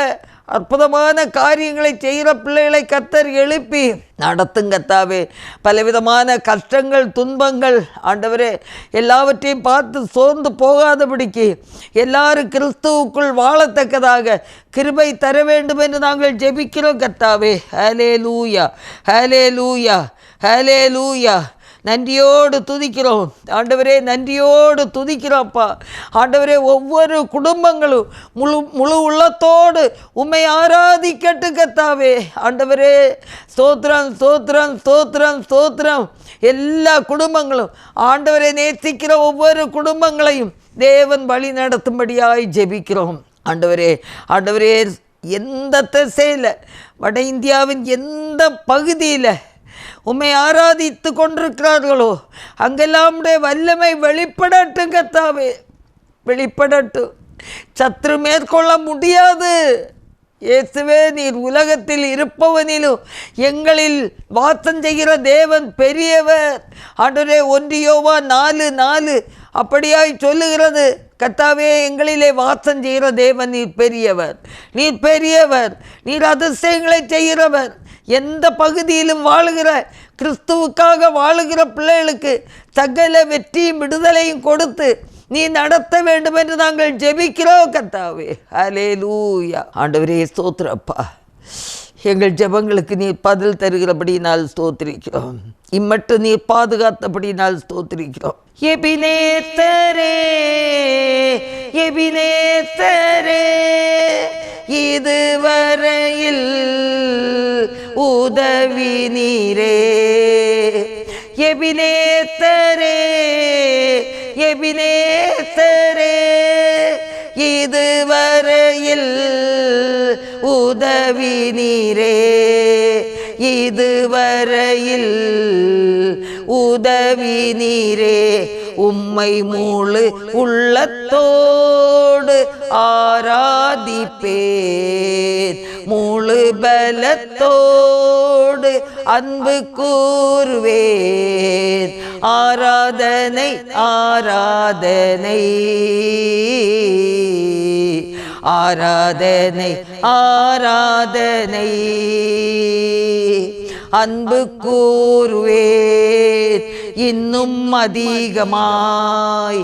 அற்புதமான காரியங்களை செய்கிற பிள்ளைகளை கர்த்தர் எழுப்பி நடத்துங்கத்தாவே. பலவிதமான கஷ்டங்கள், துன்பங்கள் ஆண்டவரே எல்லாவற்றையும் பார்த்து சோர்ந்து போகாதபடிக்கு எல்லாரும் கிறிஸ்துவுக்குள் வாழத்தக்கதாக கிருபை தர வேண்டும் என்று நாங்கள் ஜெபிக்கிறோம் கர்த்தாவே. ஹல்லேலூயா, ஹல்லேலூயா, ஹல்லேலூயா. நன்றியோடு துதிக்கிறோம் ஆண்டவரே, நன்றியோடு துதிக்கிறோம்ப்பா. ஆண்டவரே, ஒவ்வொரு குடும்பங்களும் முழு உள்ளத்தோடு உம்மை ஆராதிக்கட்டு கர்த்தாவே. ஆண்டவரே, ஸ்தோத்திரம், ஸ்தோத்திரம், ஸ்தோத்திரம், ஸ்தோத்திரம். எல்லா குடும்பங்களும் ஆண்டவரை நேசிக்கிற ஒவ்வொரு குடும்பங்களையும் தேவன் வழி நடத்தும்படியாய் ஜெபிக்கிறோம். ஆண்டவரே, ஆண்டவரே, எந்த திசையில், வட இந்தியாவின் எந்த பகுதியில் உம்மை ஆராதித்து கொண்டிருக்கிறார்களோ அங்கெல்லாம் வல்லமை வெளிப்படட்டும் கர்த்தாவே, வெளிப்படட்டும். சத்ரு மேற்கொள்ள முடியாது. இயேசுவே, நீர் உலகத்தில் இருப்பவனிலும் எங்களில் வாசம் செய்கிற தேவன் பெரியவர். ஆண்டவரே, 1 யோவான் 4:4 அப்படியாய் சொல்லுகிறது. கர்த்தாவே, எங்களிலே வாசம் செய்கிற தேவன் நீர் பெரியவர், நீர் பெரியவர், நீர் அதிசயங்களை செய்கிறவர். எந்த பகுதியிலும் வாழுகிற கிறிஸ்துவுக்காக வாழுகிற பிள்ளைகளுக்கு சகல வெற்றியும் விடுதலையும் கொடுத்து நீ நடத்த வேண்டும் என்று நாங்கள் ஜெபிக்கிறோம் கர்த்தாவே. ஹல்லேலூயா. ஆண்டவரே, ஸ்தோத்திரப்பா. எங்கள் ஜெபங்களுக்கு நீர் பதில் தருகிறபடினால் ஸ்தோத்திரிக்கிறோம். இம்மட்டும் நீர் பாதுகாத்தபடினால் ஸ்தோத்திரிக்கிறோம். எபினேசரே, எபினேசரே, இதுவரையில் உதவி நீரே. எபினேசரே, எபினேசரே, இதுவரையில் உதவி நீரே. இதுவரையில் உதவி நீரே. உம்மை முழு உள்ளத்தோடு ஆராதிப்பேன், முழு பலத்தோடு அன்பு கூறுவேன். ஆராதனை, ஆராதனை, ஆராதனை, ஆராதனை, அன்பு கூறுவேன். இன்னும் அதிகமாய்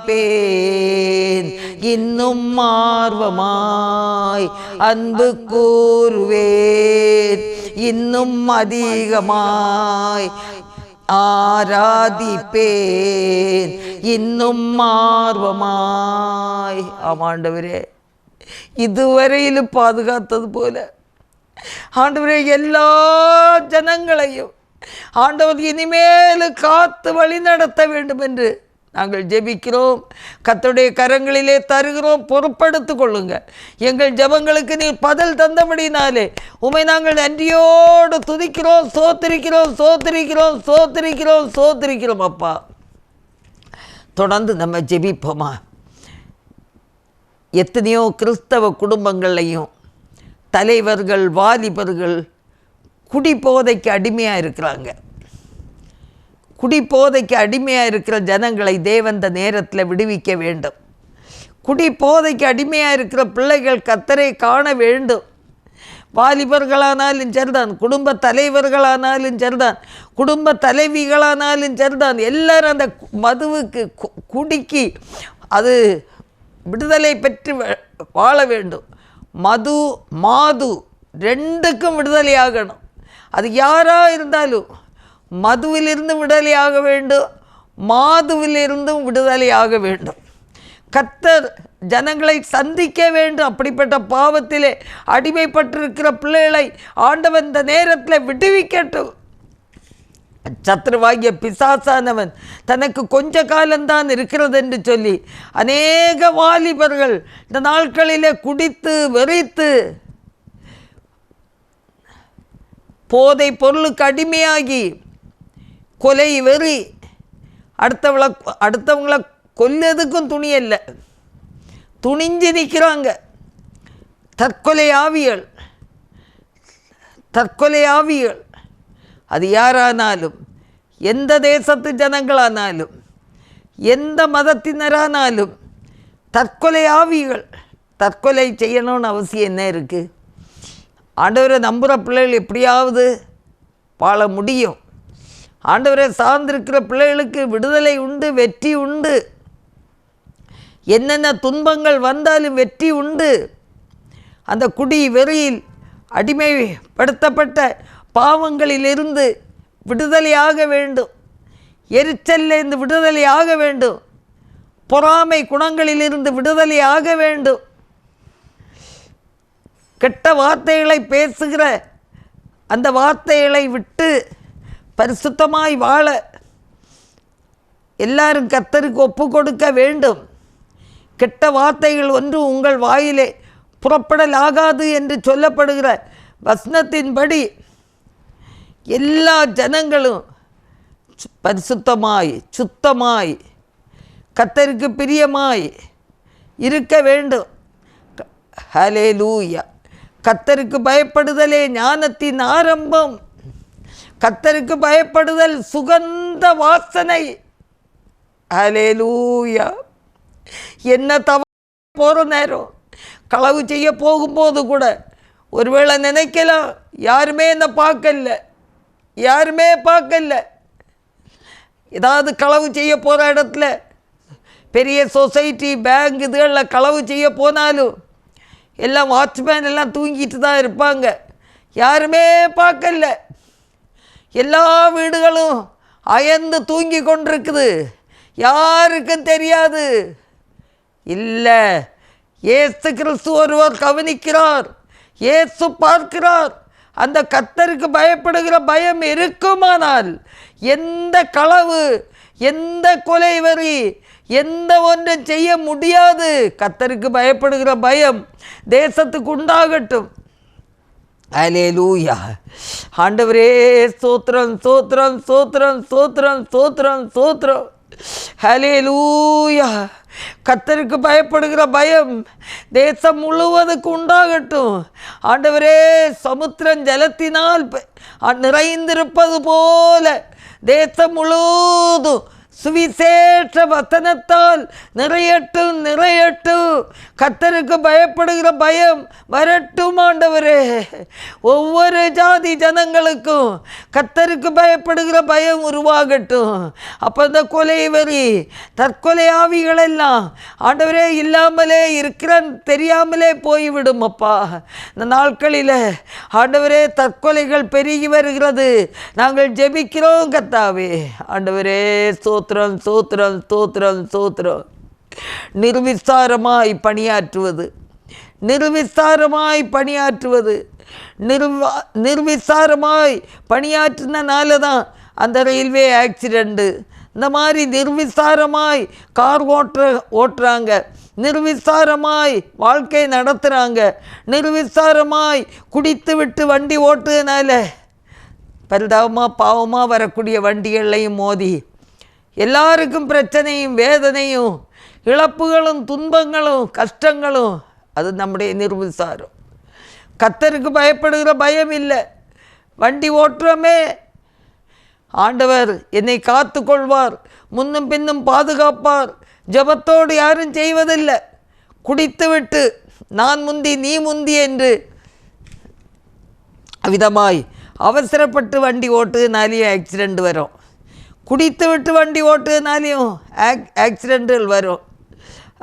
ஆராதிப்பேன், இன்னும் ஆர்வமாய் அன்பு கூறுவேன். இன்னும் அதிகமாய் ஆராதிப்பேன், இன்னும் ஆர்வமாய். ஆமாண்டவரே, இதுவரையிலும் பாதுகாத்தது போல ஆண்டவரே எல்லா ஜனங்களையும் ஆண்டவர் இனிமேல் காத்து வழி நடத்த வேண்டும் என்று நாங்கள் ஜெபிக்கிறோம். கர்த்தருடைய கரங்களிலே தருகிறோம், பொறுப்படுத்திக் கொள்ளுங்க. எங்கள் ஜெபங்களுக்கு நீர் பதில் தந்தபடினாலே உம்மை நாங்கள் நன்றியோடு துதிக்கிறோம், சோத்திரிக்கிறோம், சோத்திரிக்கிறோம், சோத்திரிக்கிறோம், சோத்திரிக்கிறோம். அப்பா, தொடர்ந்து நம்ம ஜெபிப்போமா? எத்தனையோ கிறிஸ்தவ குடும்பங்கள்லையும் தலைவர்கள், வாலிபர்கள் குடிபோதைக்கு அடிமையாக இருக்கிறாங்க. குடிபோதைக்கு அடிமையாக இருக்கிற ஜனங்களை தேவன் இந்த நேரத்தில் விடுவிக்க வேண்டும். குடிபோதைக்கு அடிமையாக இருக்கிற பிள்ளைகள் கர்த்தரை காண வேண்டும். வாலிபர்களானாலும் சரிதான், குடும்ப தலைவர்களானாலும் சரிதான், குடும்ப தலைவிகளானாலும் சரிதான், எல்லாரும் அந்த மதுவுக்கு குடிக்கி அது விடுதலை பெற்று வாழ வேண்டும். மது மாது ரெண்டுக்கும் விடுதலையாகணும். அது யாராக இருந்தாலும் மதுவிலிருந்து விடுதலையாக வேண்டும், மாதுவிலிருந்தும் விடுதலையாக வேண்டும். கர்த்தர் ஜனங்களை சந்திக்க வேண்டும். அப்படிப்பட்ட பாவத்திலே அடிமைப்பட்டிருக்கிற பிள்ளைகளை ஆண்டவன் இந்த நேரத்தில் விடுவிக்கட்டும். சத்ருவாகிய பிசாசானவன் தனக்கு கொஞ்ச காலம்தான் இருக்கிறது என்று சொல்லி அநேக வாலிபர்கள் இந்த நாட்களிலே குடித்து வெறித்து போதை பொருளுக்கு அடிமையாகி கொலை வெறி, அடுத்தவங்களை கொல்லதுக்கும் துணியல்ல, துணிஞ்சு நிற்கிறாங்க. தற்கொலை ஆவிகள் அது யாரானாலும், எந்த தேசத்து ஜனங்களானாலும், எந்த மதத்தினரானாலும் தற்கொலை ஆவிகள். தற்கொலை செய்யணும்னு அவசியம் என்ன இருக்குது? ஆண்டவரை நம்புகிற பிள்ளைகள் எப்படியாவது வாழ முடியும். ஆண்டவரை சார்ந்திருக்கிற பிள்ளைகளுக்கு விடுதலை உண்டு, வெற்றி உண்டு. என்னென்ன துன்பங்கள் வந்தாலும் வெற்றி உண்டு. அந்த குடி வெறியில் அடிமைப்படுத்தப்பட்ட பாவங்களிலிருந்து விடுதலையாக வேண்டும். எரிச்சலிலிருந்து விடுதலையாக வேண்டும். பொறாமை குணங்களிலிருந்து விடுதலையாக வேண்டும். கெட்ட வார்த்தைகளை பேசுகிற அந்த வார்த்தைகளை விட்டு பரிசுத்தமாய் வாழ எல்லாரும் கர்த்தருக்கு ஒப்பு கொடுக்க வேண்டும். கெட்ட வார்த்தைகள் ஒன்றும் உங்கள் வாயிலே புறப்படலாகாது என்று சொல்லப்படுகிற வசனத்தின்படி எல்லா ஜனங்களும் பரிசுத்தமாய் சுத்தமாய் கர்த்தருக்கு பிரியமாய் இருக்க வேண்டும். ஹல்லேலூயா. கர்த்தருக்கு பயப்படுதலே ஞானத்தின் ஆரம்பம். கர்த்தருக்கு பயப்படுதல் சுகந்த வாசனை. ஹல்லேலூயா. என்ன தவறு போகிற நேரம், களவு செய்ய போகும்போது கூட ஒருவேளை நினைக்கலாம், யாருமே என்னை பார்க்கல. ஏதாவது களவு செய்ய போகிற இடத்துல, பெரிய சொசைட்டி பேங்க் இதுகளில் களவு செய்ய போனாலும் எல்லாம் வாட்ச்மேன் எல்லாம் தூங்கிட்டு தான் இருப்பாங்க, யாருமே பார்க்கல. எல்லா வீடுகளும் அயர்ந்து தூங்கி கொண்டிருக்குது, யாருக்கும் தெரியாது. இல்லை, இயேசு கிறிஸ்து ஒருவர் கவனிக்கிறார், இயேசு பார்க்கிறார். அந்த கர்த்தருக்கு பயப்படுகிற பயம் இருக்குமானால் எந்த களவு, எந்த கொலை வெறி, எந்த ஒன்றும் செய்ய முடியாது. கர்த்தருக்கு பயப்படுகிற பயம் தேசத்துக்கு உண்டாகட்டும். ஹல்லேலூயா. ஆண்டவரே ஸ்தோத்திரம், ஸ்தோத்திரம், ஸ்தோத்திரம், ஸ்தோத்திரம், ஸ்தோத்திரம், ஸ்தோத்திரம். ஹல்லேலூயா. கர்த்தருக்கு பயப்படுகிற பயம் தேசம் முழுவதுக்கு உண்டாகட்டும். ஆண்டவரே, சமுத்திரம் ஜலத்தினால் நிறைந்திருப்பது போல தேசம் முழுவதும் சுவிசேஷ வசனத்தால் நிறையட்டும். கர்த்தருக்கு பயப்படுகிற பயம் வரட்டும். ஆண்டவரே, ஒவ்வொரு ஜாதி ஜனங்களுக்கும் கர்த்தருக்கு பயப்படுகிற பயம் உருவாகட்டும். அப்போ இந்த கொலை வெறி, தற்கொலை ஆவிகளெல்லாம் ஆண்டவரே இல்லாமலே இருக்கிறான் தெரியாமலே போய்விடும். அப்பா, இந்த நாட்களில் ஆண்டவரே தற்கொலைகள் பெருகி வருகிறது. நாங்கள் ஜெபிக்கிறோம் கர்த்தாவே. ஆண்டவரே ஸ்தோத்திரம், ஸ்தோத்திரம், ஸ்தோத்திரம், ஸ்தோத்திரம். நிர்விசாரமாய் பணியாற்றுவது, நிர்விசாரமாய் பணியாற்றினால தான் அந்த ரயில்வே ஆக்சிடெண்ட்டு. இந்த மாதிரி நிர்விசாரமாய் கார் ஓட்டுறாங்க, நிர்விசாரமாய் வாழ்க்கை நடத்துகிறாங்க, நிர்விசாரமாய் குடித்து விட்டு வண்டி ஓட்டுறதுனால பரிதாபமாக பாவமாக வரக்கூடிய வண்டிகளையும் மோதி எல்லாருக்கும் பிரச்சனையும் வேதனையும் இழப்புகளும் துன்பங்களும் கஷ்டங்களும். அது நம்முடைய நிர்விசாரம். கர்த்தருக்கு பயப்படுகிற பயம் இல்லை. வண்டி ஓட்டுறோமே, ஆண்டவர் என்னை காத்து கொள்வார், முன்னும் பின்னும் பாதுகாப்பார். ஜபத்தோடு யாரும் செய்வதில்லை. குடித்து விட்டு நான் முந்தி நீ முந்தி என்று அவ்விதமாய் அவசரப்பட்டு வண்டி ஓட்டுனாலேயும் ஆக்சிடெண்ட் வரும். குடித்து விட்டு வண்டி ஓட்டுனாலையும் ஆக்சிடெண்ட்டுகள் வரும்.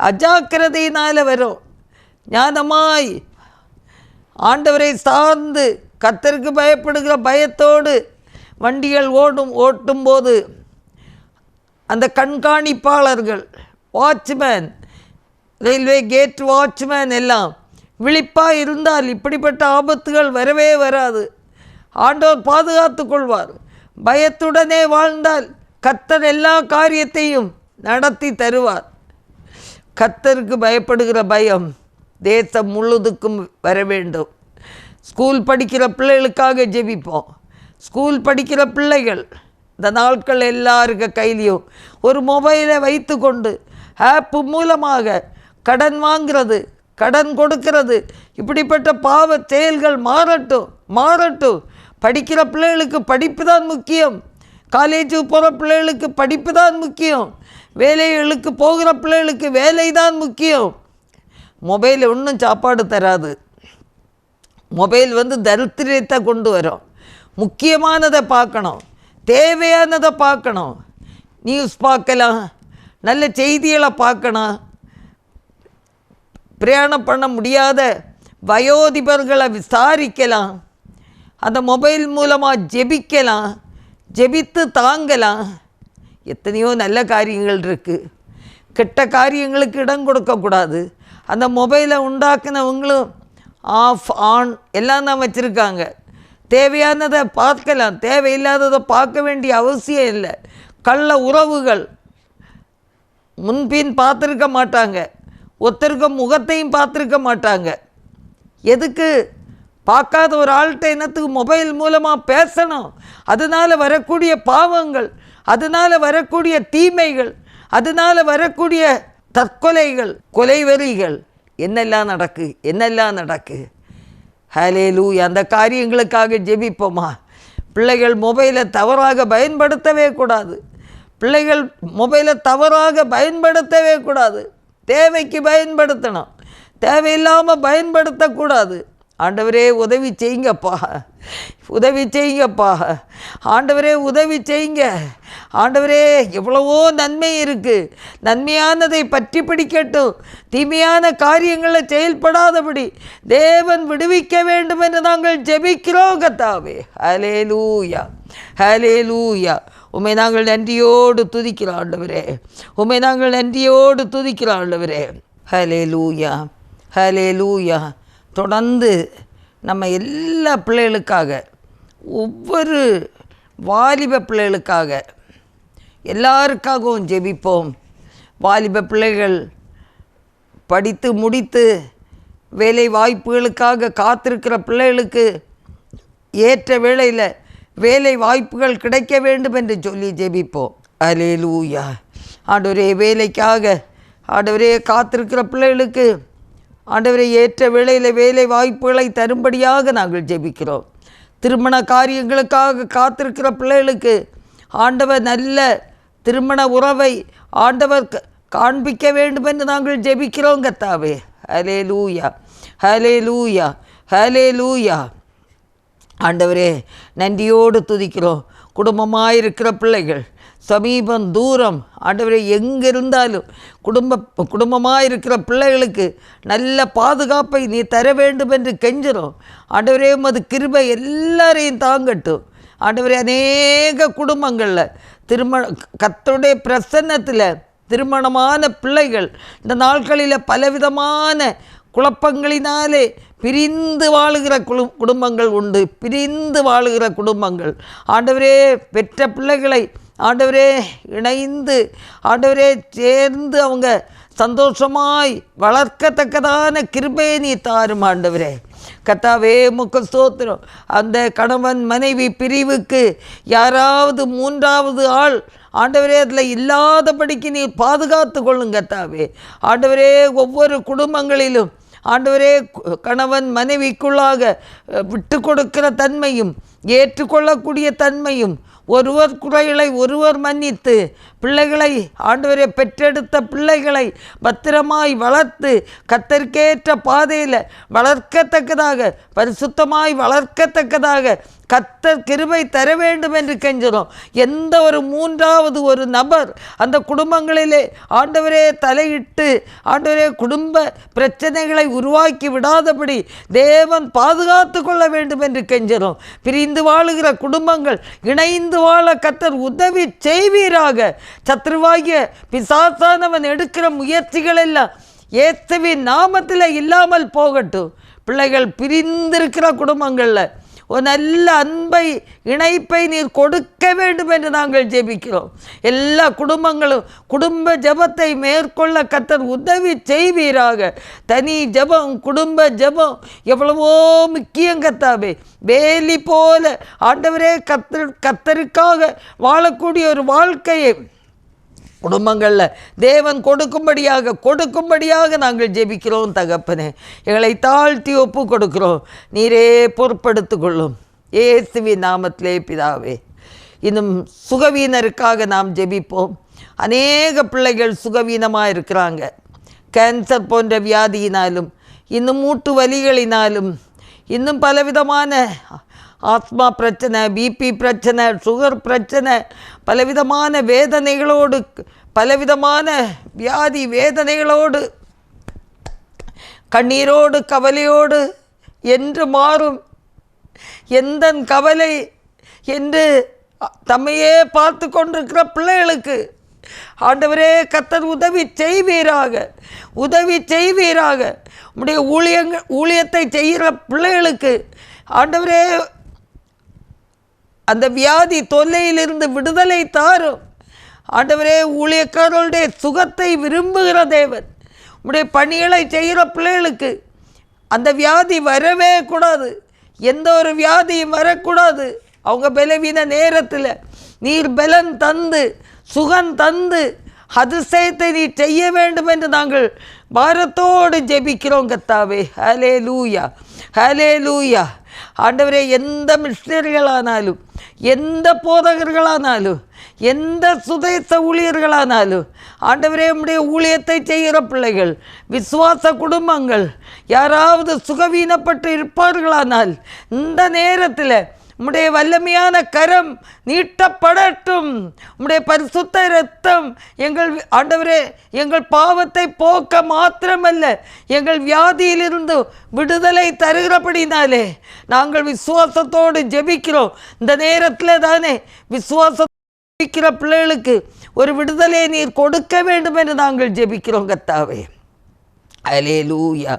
அஜாக்கிரதையினால் வரும். ஞானமாய் ஆண்டவரை சார்ந்து கர்த்தருக்கு பயப்படுகிற பயத்தோடு வண்டிகள் ஓட்டும்போது அந்த கண்காணிப்பாளர்கள், வாட்ச்மேன், ரயில்வே கேட் வாட்ச்மேன் எல்லாம் விழிப்பாக இருந்தால் இப்படிப்பட்ட ஆபத்துகள் வரவே வராது. ஆண்டவர் பாதுகாத்து கொள்வார். பயத்துடனே வாழ்ந்தால் கர்த்தர் எல்லா காரியத்தையும் நடத்தி தருவார். கர்த்தருக்கு பயப்படுகிற பயம் தேசம் முழுதுக்கும் வர வேண்டும். ஸ்கூல் படிக்கிற பிள்ளைகளுக்காக ஜெபிப்போம். ஸ்கூல் படிக்கிற பிள்ளைகள் இந்த நாட்கள் எல்லாருக்க கையிலையும் ஒரு மொபைலை வைத்து கொண்டு ஆப்பு மூலமாக கடன் வாங்கிறது, கடன் கொடுக்கிறது, இப்படிப்பட்ட பாவ செயல்கள் மாறட்டும். படிக்கிற பிள்ளைகளுக்கு படிப்பு தான் முக்கியம். காலேஜுக்கு போகிற பிள்ளைகளுக்கு படிப்பு தான் முக்கியம். வேலைகளுக்கு போகிற பிள்ளைகளுக்கு வேலை தான் முக்கியம். மொபைல் ஒன்றும் சாப்பாடு தராது. மொபைல் தரித்திரத்தை கொண்டு வரும். முக்கியமானதை பார்க்கணும், தேவையானதை பார்க்கணும். நியூஸ் பார்க்கலாம், நல்ல செய்திகளை பார்க்கணும். பிரயாணம் பண்ண முடியாத வயோதிபர்களை விசாரிக்கலாம். அந்த மொபைல் மூலமாக ஜெபிக்கலாம், ஜெபித்து தாங்கலாம். எத்தனையோ நல்ல காரியங்கள் இருக்குது. கெட்ட காரியங்களுக்கு இடம் கொடுக்கக்கூடாது. அந்த மொபைலை உண்டாக்குனவங்களும் ஆஃப் ஆன் எல்லாம் தான் வச்சுருக்காங்க. தேவையானதை பார்க்கலாம், தேவையில்லாததை பார்க்க வேண்டிய அவசியம் இல்லை. கள்ள உறவுகள் முன்பின் பார்த்துருக்க மாட்டாங்க, ஒருத்தருக்க முகத்தையும் பார்த்துருக்க மாட்டாங்க. எதுக்கு பார்க்காத ஒரு ஆள்கிட்ட என்னத்துக்கு மொபைல் மூலமாக பேசணும்? அதனால் வரக்கூடிய பாவங்கள், அதனால் வரக்கூடிய தீமைகள், அதனால் வரக்கூடிய தற்கொலைகள், கொலைவெறிகள் என்னெல்லாம் நடக்கு. ஹல்லேலூயா. அந்த காரியங்களுக்காக ஜெபிப்போமா? பிள்ளைகள் மொபைலை தவறாக பயன்படுத்தவே கூடாது. பிள்ளைகள் மொபைலை தவறாக பயன்படுத்தவே கூடாது. தேவைக்கு பயன்படுத்தணும், தேவையில்லாமல் பயன்படுத்தக்கூடாது. ஆண்டவரே உதவி செய்யுங்கப்பா, ஆண்டவரே உதவி செய்யுங்க. ஆண்டவரே எவ்வளவோ நன்மை இருக்குது, நன்மையானதை பற்றி பிடிக்கட்டும். தீமையான காரியங்களை செயல்படாதபடி தேவன் விடுவிக்க வேண்டும் என்று நாங்கள் ஜெபிக்கிறோம் கர்த்தாவே. ஹல்லேலூயா, ஹல்லேலூயா. உம்மை நாங்கள் நன்றியோடு துதிக்கிறோம் ஆண்டவரே, உம்மை நாங்கள் நன்றியோடு துதிக்கிறோம் ஆண்டவரே. ஹல்லேலூயா, ஹல்லேலூயா. தொடர்ந்து நம்ம எல்லா பிள்ளைகளுக்காக, ஒவ்வொரு வாலிப பிள்ளைகளுக்காக, எல்லாருக்காகவும் ஜெபிப்போம். வாலிப பிள்ளைகள் படித்து முடித்து வேலை வாய்ப்புகளுக்காக காத்திருக்கிற பிள்ளைகளுக்கு ஏற்ற வேளையில் வேலை வாய்ப்புகள் கிடைக்க வேண்டும் என்று சொல்லி ஜெபிப்போம். ஹல்லேலூயா. ஆண்டவரே, வேலைக்காக ஆண்டவரே காத்திருக்கிற பிள்ளைகளுக்கு ஆண்டவரை ஏற்ற வேளையில் வேலை வாய்ப்புகளை தரும்படியாக நாங்கள் ஜெபிக்கிறோம். திருமண காரியங்களுக்காக காத்திருக்கிற பிள்ளைகளுக்கு ஆண்டவர் நல்ல திருமண உறவை ஆண்டவர் காண்பிக்க வேண்டும் என்று நாங்கள் ஜெபிக்கிறோம் கர்த்தாவே. ஹல்லேலூயா, ஹல்லேலூயா, ஹல்லேலூயா. ஆண்டவரே, நன்றியோடு துதிக்கிறோம். குடும்பமாயிருக்கிற பிள்ளைகள் சமீபம் தூரம் ஆண்டவரே எங்கே இருந்தாலும் குடும்பமாக இருக்கிற பிள்ளைகளுக்கு நல்ல பாதுகாப்பை நீ தர வேண்டும் என்று கெஞ்சுறோம். ஆண்டவரே, உமது கிருபை எல்லாரையும் தாங்கட்டும். ஆண்டவரே, அநேக குடும்பங்களில் கர்த்தருடைய பிரசன்னத்தில் திருமணமான பிள்ளைகள் இந்த நாட்களில் பலவிதமான குழப்பங்களினாலே பிரிந்து வாழுகிற குடும்பங்கள் உண்டு, பிரிந்து வாழுகிற குடும்பங்கள். ஆண்டவரே, பெற்ற பிள்ளைகளை ஆண்டவரே இணைந்து ஆண்டவரே சேர்ந்து அவங்க சந்தோஷமாய் வளர்க்கத்தக்கதான கிருபையை நீ தாரும் ஆண்டவரே. கர்த்தாவே, உமக்கு ஸ்தோத்திரம். அந்த கணவன் மனைவி பிரிவுக்கு யாராவது மூன்றாவது ஆள் ஆண்டவரே அதில் இல்லாதபடிக்கு நீ பாதுகாத்து கொள்ளுங்க கர்த்தாவே. ஆண்டவரே, ஒவ்வொரு குடும்பங்களிலும் ஆண்டவரே கணவன் மனைவிக்குள்ளாக விட்டு கொடுக்கிற தன்மையும் ஏற்றுக்கொள்ளக்கூடிய தன்மையும், ஒருவர் குறைகளை ஒருவர் மன்னித்து பிள்ளைகளை ஆண்டவரே பெற்றெடுத்த பிள்ளைகளை பத்திரமாய் வளர்த்து கர்த்தருக்கேற்ற பாதையில் வளர்க்கத்தக்கதாக, பரிசுத்தமாய் வளர்க்கத்தக்கதாக கர்த்தர் கிருபை தர வேண்டும் என்று கெஞ்சுறோம். எந்த ஒரு மூன்றாவது ஒரு நபர் அந்த குடும்பங்களிலே ஆண்டவரே தலையிட்டு ஆண்டவரே குடும்ப பிரச்சனைகளை உருவாக்கி விடாதபடி தேவன் பாதுகாத்து கொள்ள வேண்டும் என்று கெஞ்சுறோம். பிரிந்து வாழுகிற குடும்பங்கள் இணைந்து வாழ கர்த்தர் உதவி செய்வீராக. சத்ருவாகிய பிசாசானவன் எடுக்கிற முயற்சிகள் எல்லாம் இயேசுவின் நாமத்தில் இல்லாமல் போகட்டும். பிள்ளைகள் பிரிந்திருக்கிற குடும்பங்களில் ஒரு நல்ல அன்பை இணைப்பை நீர் கொடுக்க வேண்டும் என்று நாங்கள் ஜெபிக்கிறோம். எல்லா குடும்பங்களும் குடும்ப ஜெபத்தை மேற்கொள்ள கர்த்தர் உதவி செய்வீராக. தனி ஜெபம் குடும்ப ஜெபம் எவ்வளவோ முக்கியம் கர்த்தாவே. வேலி போல ஆண்டவரே கர்த்தருக்காக வாழக்கூடிய ஒரு வாழ்க்கையை குடும்பங்களில் தேவன் கொடுக்கும்படியாக நாங்கள் ஜெபிக்கிறோம். தகப்பனே, எங்களை தாழ்த்தி ஒப்பு கொடுக்கிறோம். நீரே பொறுப்படுத்து கொள்ளும். இயேசுவின் நாமத்திலே பிதாவே. இன்னும் சுகவீனருக்காக நாம் ஜெபிப்போம். அநேக பிள்ளைகள் சுகவீனமாக இருக்கிறாங்க. கேன்சர் போன்ற வியாதியினாலும் இன்னும் மூட்டு வலிகளினாலும் இன்னும் பலவிதமான ஆஸ்மா பிரச்சனை, பிபி பிரச்சனை, சுகர் பிரச்சனை, பலவிதமான வேதனைகளோடு பலவிதமான வியாதி வேதனைகளோடு கண்ணீரோடு கவலையோடு என்று மாறும் எந்த கவலை என்று தம்மையே பார்த்து கொண்டிருக்கிற பிள்ளைகளுக்கு ஆண்டவரே கர்த்தர் உதவி செய்வீராக. உம்முடைய ஊழியத்தை செய்கிற பிள்ளைகளுக்கு ஆண்டவரே அந்த வியாதி தொல்லையிலிருந்து விடுதலை தாரும். ஆண்டவரே, ஊழியக்காரர்களுடைய சுகத்தை விரும்புகிற தேவன். உம்முடைய பணிகளை செய்கிற பிள்ளைகளுக்கு அந்த வியாதி வரவே கூடாது. எந்த ஒரு வியாதியும் வரக்கூடாது. அவங்க பலவீன நேரத்தில் நீர் பலன் தந்து சுகம் தந்து அதிசயத்தை நீ செய்ய வேண்டும் என்று நாங்கள் பாரத்தோடு ஜெபிக்கிறோம் கர்த்தாவே. ஹல்லேலூயா, ஹல்லேலூயா. ஆண்டவரே, எந்த மிஷனரிகளானாலும் எந்த போதகர்களானாலும் எந்த சுதேச ஊழியர்களானாலும் ஆண்டவரே, உம்முடைய ஊழியத்தை செய்கிற பிள்ளைகள் விசுவாச குடும்பங்கள் யாராவது சுகவீனப்பட்டு இருப்பார்களானால் இந்த நேரத்தில் உம்முடைய வல்லமையான கரம் நீட்டப்படட்டும். உம்முடைய பரிசுத்த இரத்தம் எங்கள் ஆண்டவரே எங்கள் பாவத்தை போக்க மாத்திரமல்ல எங்கள் வியாதியிலிருந்து விடுதலை தருகிறபடினாலே நாங்கள் விசுவாசத்தோடு ஜெபிக்கிறோம். இந்த நேரத்தில் தானே விசுவாசிக்கிற பிள்ளைகளுக்கு ஒரு விடுதலை நீர் கொடுக்க வேண்டும் என்று நாங்கள் ஜெபிக்கிறோம் கர்த்தாவே. ஹல்லேலூயா,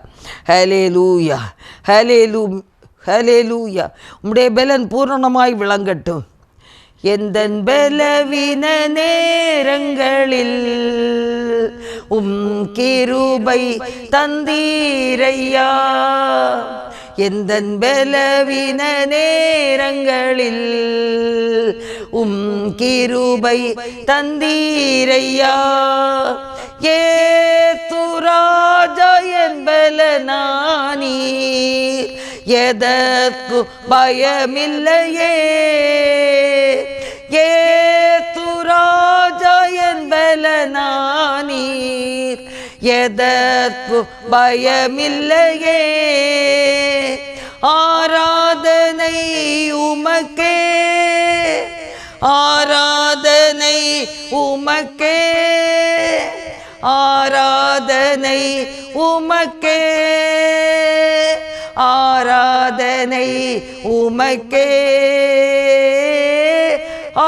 ஹல்லேலூயா, ஹல்லேலூயா, ஹல்லேலூயா. உம்முடைய பலன் பூரணமாய் விளங்கட்டும். எந்தன் பலவீன நேரங்களில் கிருபை தந்தீரையா. எந்தன் பலவீன நேரங்களில் கிருபை தந்தீரையா. ஏசுராஜா என் பலனானீர், எதற்கு பயமில்லையே. ஏசுராஜா என் பலனானீர், எதற்கு பயமில்லையே. ஆராதனை உமக்கே, ஆராதனை உமக்கே, ஆராதனை உமக்கே, ஆராதனை உமக்கே,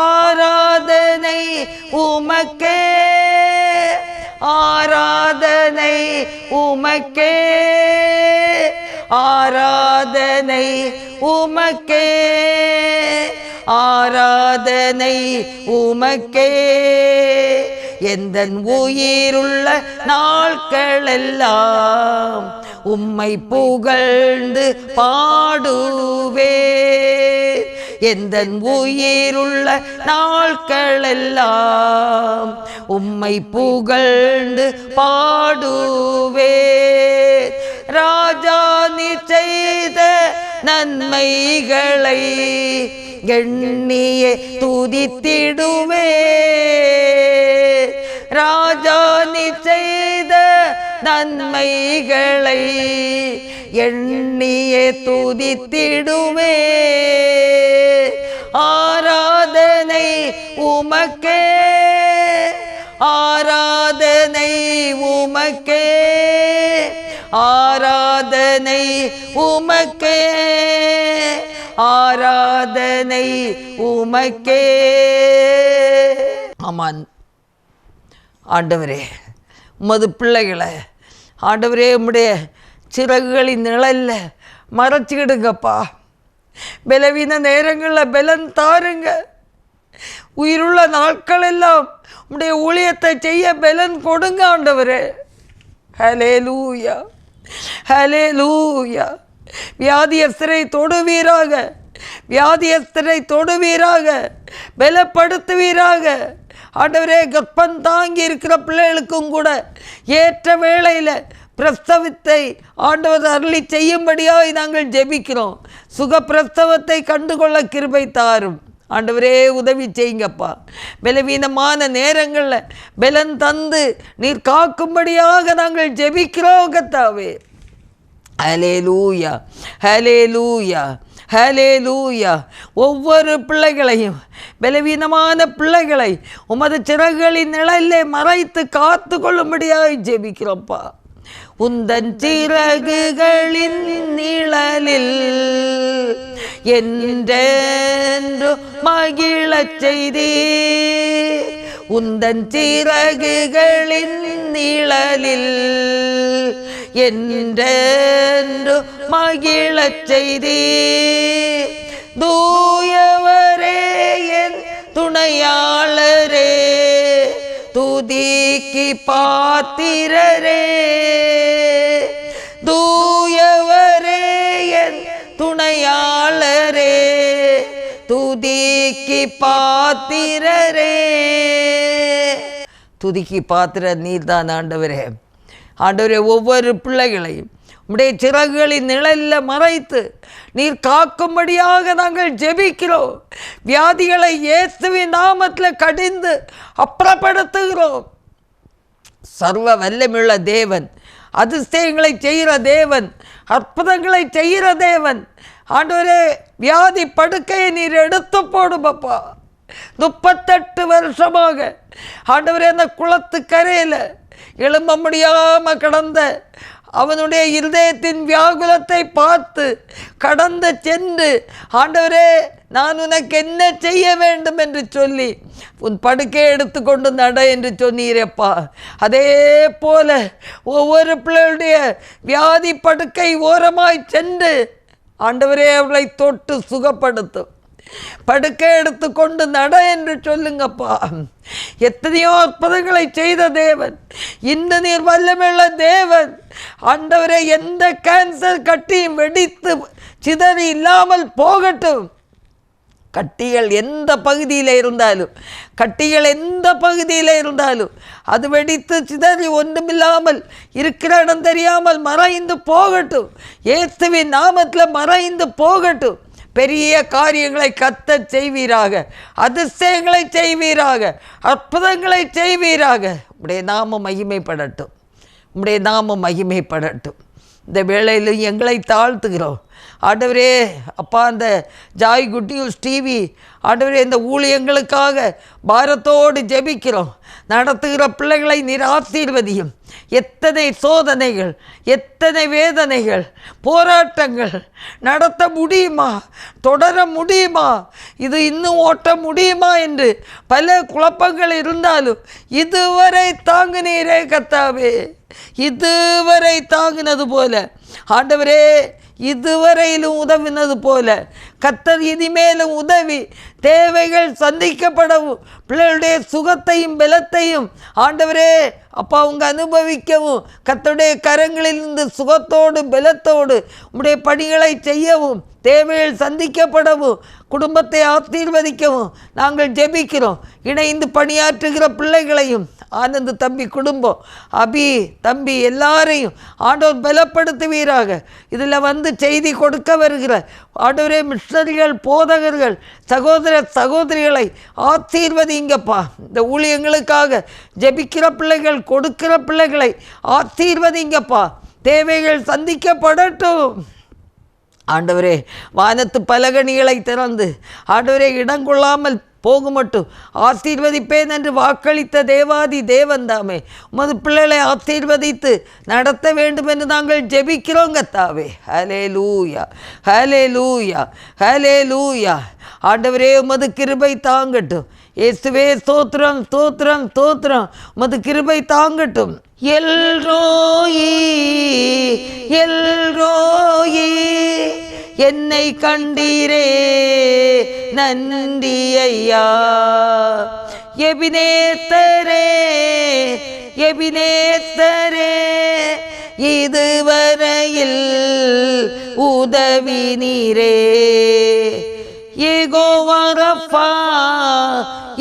ஆராதனை உமக்கே, ஆராதனை உமக்கே, ஆராதனை உமக்கே, ஆராதனை உமக்கே. எந்தன் உயிருள்ள நாட்களெல்லாம் உம்மை புகழ்ந்து பாடுவே. எந்தன் உயிருள்ள நாட்களெல்லாம் உம்மை புகழ்ந்து பாடுவே. ராஜா நீ செய்த நன்மைகளை எண்ணியே துதித்திடுவே. ராஜா நீ செய்த நன்மைகளை எண்ணியே துதித்திடுவே. உமக்கே, ஆராதனை உமக்கே, ஆராதனை உமக்கே, ஆராதனை உமக்கே. ஆமான் ஆண்டவரே, உமது பிள்ளைகளை ஆண்டவரே உம்முடைய சிறகுகளின் நிழல்ல மறைச்சிக்கிடுங்கப்பா. பலவீன நேரங்களில் பலன் தாருங்க. உயிருள்ள நாட்கள் எல்லாம் உம்முடைய ஊழியத்தை செய்ய பலன் கொடுங்க ஆண்டவரே. ஹல்லேலூயா, ஹல்லேலூயா. வியாதியஸ்தரை தொடுவீராக, வியாதியஸ்தரை தொடுவீராக, பலப்படுத்துவீராக. ஆண்டவரே, கர்ப்பம் தாங்கி இருக்கிற பிள்ளைகளுக்கும் கூட ஏற்ற வேளையில் பிரசவத்தை ஆண்டவர் அருளி செய்யும்படியாய் நாங்கள் ஜெபிக்கிறோம். சுகப்பிரசவத்தை கண்டுகொள்ள கிருபை தாரும் ஆண்டவரே, உதவி செய்யுங்கப்பா. பலவீனமான நேரங்களில் பலன் தந்து நீர் காக்கும்படியாக நாங்கள் ஜெபிக்கிறோம் கர்த்தாவே. ஹல்லேலூயா, ஹல்லேலூயா, ஹல்லேலூயா. ஒவ்வொரு பிள்ளைகளையும், பலவீனமான பிள்ளைகளை உமது சிறகுகளின் நிழலிலே மறைத்து காத்து கொள்ளும்படியாக ஜெபிக்கிறோம்ப்பா. உந்தன் சிறகுகளின் நிழலில் என்றென்று மகிழச் செய்தே, உந்தன் சிறகுகளின் நிழலில் என்றென்று மகிழச் செய்தே. தூயவரே என் துணையாளரே, துதிக்கு பாத்திரரே, தூயவரே என் துணையாளரே, துதிக்கு பாத்திரரே. துதிக்கு பாத்திர நீர்தான் ஆண்டவரே. ஆண்டவரே, ஒவ்வொரு பிள்ளைகளையும் உம்முடைய சிறகுகளின் நிழலில் மறைத்து நீர் காக்கும்படியாக நாங்கள் ஜெபிக்கிறோம். வியாதிகளை இயேசுவின் நாமத்தில் கடிந்து அப்புறப்படுத்துகிறோம். சர்வ வல்லமையுள்ள தேவன், அதிசயங்களை செய்கிற தேவன், அற்புதங்களை செய்கிற தேவன். ஆண்டவரே, வியாதி படுக்கையை நீர் எடுத்து போடுமப்பா. 38 வருஷமாக ஆண்டவரே அந்த குளத்து கரையில் எழும்ப முடியாமல் கடந்த அவனுடைய இருதயத்தின் வியாகுலத்தை பார்த்து கடந்து சென்று, ஆண்டவரே நான் உனக்கு என்ன செய்ய வேண்டும் என்று சொல்லி உன் படுக்கையை எடுத்துக்கொண்டு நட என்று சொன்னீரப்பா. அதே போல ஒவ்வொரு பிள்ளைகளுடைய வியாதி படுக்கை ஓரமாய் சென்று ஆண்டவரே அவளை தொட்டு சுகப்படுத்தும். படுக்கை எடுத்துக்கொண்டு நட என்று சொல்லுங்கப்பா. எத்தனையோ அற்புதங்களை செய்த தேவன், இந்த நீர் வல்லமையுள்ள தேவன். ஆண்டவரே, எந்த கேன்சர் கட்டியும் வெடித்து சிதறி இல்லாமல் போகட்டும். கட்டிகள் எந்த பகுதியில் இருந்தாலும், கட்டிகள் எந்த பகுதியில் இருந்தாலும் அது வெடித்து சிதறி ஒன்றுமில்லாமல் இருக்கிற இடம் தெரியாமல் மறைந்து போகட்டும். இயேசுவின் நாமத்தில் மறைந்து போகட்டும். பெரிய காரியங்களை கர்த்தர் செய்வீராக, அதிசயங்களை செய்வீராக, அற்புதங்களை செய்வீராக. உம்முடைய நாமம் மகிமைப்படட்டும், உம்முடைய நாமம் மகிமைப்படட்டும். இந்த வேளையிலும் எங்களை தாழ்த்துகிறோம் ஆண்டவரே. அப்பா, அந்த ஜாய் குட் நியூஸ் டிவி ஆண்டவரே, இந்த ஊழியங்களுக்காக பாரத்தோடு ஜெபிக்கிறோம். நடத்துகிற பிள்ளைகளை நீர் ஆசீர்வதியும். எத்தனை சோதனைகள், எத்தனை வேதனைகள், போராட்டங்கள் நடத்த முடியுமா, தொடர முடியுமா, இது இன்னும் ஓட்ட முடியுமா என்று பல குழப்பங்கள் இருந்தாலும் இதுவரை தாங்குனீரே கர்த்தாவே. இதுவரை தாங்கினது போல ஆண்டவரே, இதுவரையிலும் உதவினது போல கர்த்தர் இனிமேலும் உதவி தேவைகள் சந்திக்கப்படவும், பிள்ளைகளுடைய சுகத்தையும் பலத்தையும் ஆண்டவரே அப்பா அவங்க அனுபவிக்கவும், கர்த்தருடைய கரங்களிலிருந்து சுகத்தோடு பலத்தோடு உம்முடைய பணிகளை செய்யவும், தேவைகள் சந்திக்கப்படவும், குடும்பத்தை ஆசீர்வதிக்கவும் நாங்கள் ஜெபிக்கிறோம். இணைந்து பணியாற்றுகிற பிள்ளைகளையும், ஆனந்த் தம்பி குடும்பம், அபி தம்பி எல்லாரையும் ஆண்டவர் பலப்படுத்துவீராக. இதில் வந்து செய்தி கொடுக்க வருகிற ஆண்டவரே மிஷனரிகள், போதகர்கள், சகோதர சகோதரிகளை ஆசீர்வதிங்கப்பா. இந்த ஊழியங்களுக்காக ஜெபிக்கிற பிள்ளைகள், கொடுக்கிற பிள்ளைகளை ஆசீர்வதிங்கப்பா. தேவைகள் சந்திக்கப்படட்டும் ஆண்டவரே. வானத்து பலகணிகளை திறந்து ஆண்டவரே இடங்கொள்ளாமல் போக மட்டும் ஆசீர்வதிப்பேன் என்று வாக்களித்த தேவாதி தேவன் தாமே உமது பிள்ளைகளை ஆசீர்வதித்து நடத்த வேண்டும் என்று நாங்கள் ஜெபிக்கிறோம் கர்த்தாவே. ஹல்லேலூயா, ஹல்லேலூயா, ஹல்லேலூயா. ஆண்டவரே உமது கிருபை தாங்கட்டும். இயேசுவே ஸ்தோத்திரம், ஸ்தோத்திரம், ஸ்தோத்திரம். உமது கிருபை தாங்கட்டும். எல்ரோயி, எல்ரோயி, என்னை கண்டீரே நன்றி ஐயா. எபினேசரே, எபினேசரே, இதுவரையில் உதவி நீரே. யெகோவா ரப்பா,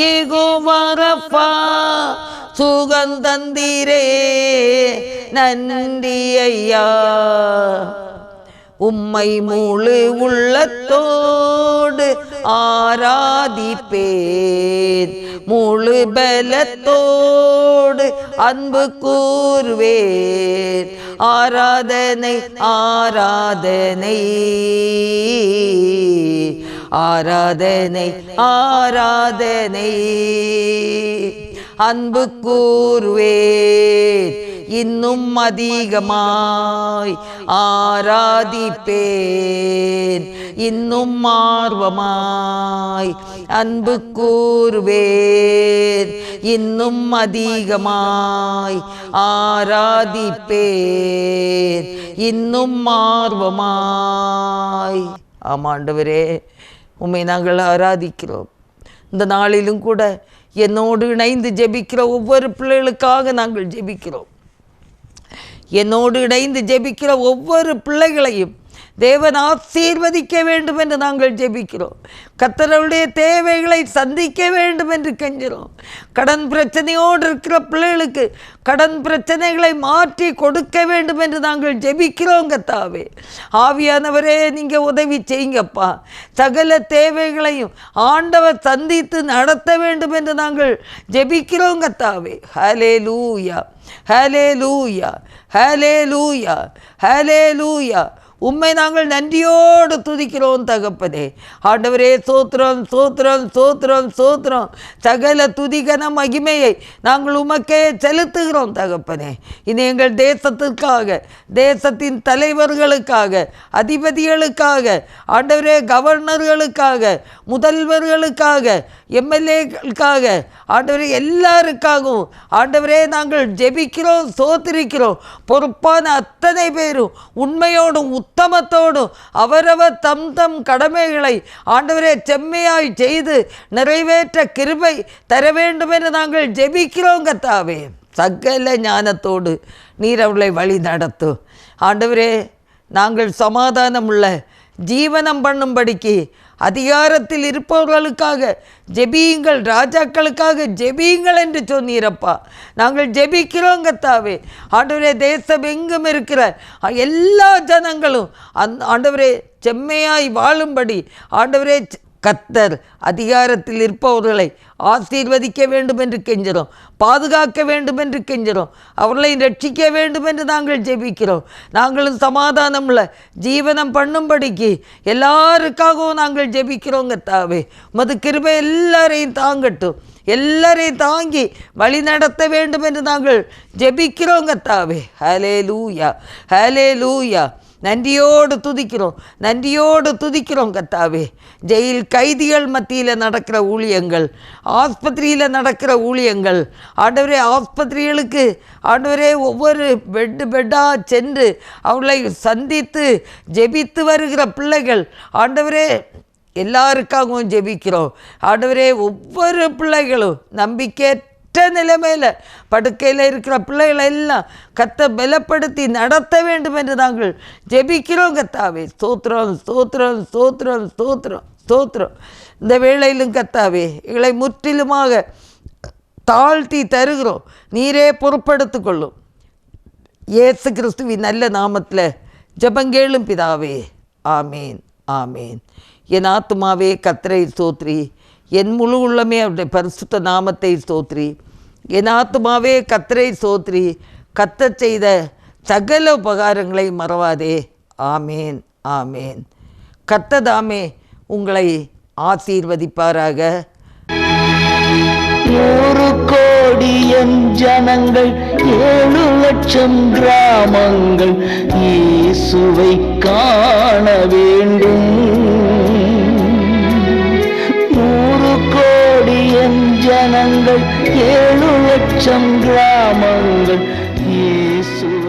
யெகோவா ரப்பா, சுகந்தந்தீரே நன்றி ஐயா. உம்மை முழு உள்ளத்தோடு ஆராதிப்பேன், முழு பலத்தோடு அன்பு கூர்வேன். ஆராதனை, ஆராதனை, ஆராதனை, ஆராதனை, அன்பு கூர்வேன். இன்னும் அதிகமாய் ஆராதிப்பேன், இன்னும் ஆர்வமாய் அன்பு கூர்வேன். இன்னும் அதிகமாய் ஆராதிப்பேன், இன்னும் ஆர்வமாய். ஆமாண்டவரே, உம்மை நாங்கள் ஆராதிக்கிறோம். இந்த நாளிலும் கூட என்னோடு இணைந்து ஜெபிக்கிற ஒவ்வொரு பிள்ளைகளுக்காக நாங்கள் ஜெபிக்கிறோம். என்னோடு இணைந்து ஜெபிக்கிற ஒவ்வொரு பிள்ளைகளையும் தேவன் ஆசீர்வதிக்க வேண்டும் என்று நாங்கள் ஜெபிக்கிறோம். கர்த்தருடைய தேவைகளை சந்திக்க வேண்டும் என்று கெஞ்சுகிறோம். கடன் பிரச்சனையோடு இருக்கிற பிள்ளைகளுக்கு கடன் பிரச்சனைகளை மாற்றி கொடுக்க வேண்டும் என்று நாங்கள் ஜெபிக்கிறோம் கர்த்தாவே. ஆவியானவரே, நீங்கள் உதவி செய்யுங்கப்பா. சகல தேவைகளையும் ஆண்டவர் சந்தித்து நடத்த வேண்டும் என்று நாங்கள் ஜெபிக்கிறோம் கர்த்தாவே. ஹல்லேலூயா, ஹல்லேலூயா, ஹல்லேலூயா, ஹல்லேலூயா. உம்மை நாங்கள் நன்றியோடு துதிக்கிறோம் தகப்பனே. ஆண்டவரே, சோத்திரம், சோத்திரம், சோத்திரம், சோத்திரம். சகல துதிகன மகிமையை நாங்கள் உமக்கே செலுத்துகிறோம் தகப்பனே. இனி எங்கள் தேசத்திற்காக, தேசத்தின் தலைவர்களுக்காக, அதிபதிகளுக்காக, ஆண்டவரே கவர்னர்களுக்காக, முதல்வர்களுக்காக, எம்எல்ஏக்களுக்காக, ஆண்டவரே எல்லாருக்காகவும் ஆண்டவரே நாங்கள் ஜெபிக்கிறோம், சோத்திரிக்கிறோம். பொறுப்பான அத்தனை பேரும் உண்மையோடும் உத்தமத்தோடும் அவரவர் தம் தம் கடமைகளை ஆண்டவரே செம்மையாய் செய்து நிறைவேற்ற கிருபை தர வேண்டும் என்று நாங்கள் ஜெபிக்கிறோம் கர்த்தாவே. சகல ஞானத்தோடு நீர் அவர்களை வழி நடத்தும் ஆண்டவரே. நாங்கள் சமாதானமுள்ள ஜீவனம் பண்ணும்படிக்கு அதிகாரத்தில் இருப்பவர்களுக்காக ஜெபியுங்கள், ராஜாக்களுக்காக ஜெபியுங்கள் என்று சொன்னீரப்பா. நாங்கள் ஜெபிக்கிறோம் கர்த்தாவே. ஆண்டவரே, தேசம் எங்கும் இருக்கிற எல்லா ஜனங்களும் ஆண்டவரே செம்மையாய் வாழும்படி ஆண்டவரே கர்த்தர் அதிகாரத்தில் இருப்பவர்களை ஆசீர்வதிக்க வேண்டும் என்று கெஞ்சுகிறோம், பாதுகாக்க வேண்டும் என்று கெஞ்சுகிறோம், அவர்களை ரட்சிக்க வேண்டும் என்று நாங்கள் ஜெபிக்கிறோம். நாங்களும் சமாதானமுள்ள ஜீவனம் பண்ணும்படிக்கு எல்லாருக்காகவும் நாங்கள் ஜெபிக்கிறோம் கர்த்தாவே. உமது கிருபை எல்லாரையும் தாங்கட்டும், எல்லாரையும் தாங்கி வழி நடத்த வேண்டும் என்று நாங்கள் ஜெபிக்கிறோம் கர்த்தாவே. ஹல்லேலூயா, ஹல்லேலூயா. நன்றியோடு துதிக்கிறோம், நன்றியோடு துதிக்கிறோம் கர்த்தாவே. ஜெயில் கைதிகள் மத்தியில் நடக்கிற ஊழியங்கள், ஆஸ்பத்திரியில் நடக்கிற ஊழியங்கள், ஆண்டவரே ஆஸ்பத்திரிகளுக்கு ஆண்டவரே ஒவ்வொரு பெட்டாக சென்று அவர்களை சந்தித்து ஜெபித்து வருகிற பிள்ளைகள் ஆண்டவரே எல்லாருக்காகவும் ஜெபிக்கிறோம். ஆண்டவரே, ஒவ்வொரு பிள்ளைகளும் நம்பிக்கையற்ற நிலைமையில் படுக்கையில் இருக்கிற பிள்ளைகளை எல்லாம் கர்த்தர் பலப்படுத்தி நடத்த வேண்டும் என்று நாங்கள் ஜெபிக்கிறோம் கர்த்தாவே. ஸ்தோத்திரம், ஸ்தோத்திரம், ஸ்தோத்திரம், ஸ்தோத்திரம், ஸ்தோத்திரம். இந்த வேளையிலும் கர்த்தாவே எங்களை முற்றிலுமாக தாழ்த்தி தருகிறோம். நீரே பொறுப்படுத்திக் கொள்ளும். இயேசு கிறிஸ்துவின் நல்ல நாமத்தில் ஜெபங்கேளும் பிதாவே. ஆமேன், ஆமேன். என் ஆத்துமாவே கர்த்தரை ஸ்தோத்திரி, என் முழு உள்ளமே அவருடைய பரிசுத்த நாமத்தை ஸ்தோத்திரி. என் ஆத்துமாவே கர்த்தரை ஸ்தோத்திரி, கர்த்தர் செய்த சகல உபகாரங்களை மறவாதே. ஆமேன், ஆமேன். கர்த்தர் தாமே உங்களை ஆசீர்வதிப்பாராக. 100 கோடி என் ஜனங்கள் 7 லட்சம் கிராமங்கள் இயேசுவை காண வேண்டும். 100 கோடி என் ஜனங்கள் 7 லட்சம் கிராமங்கள்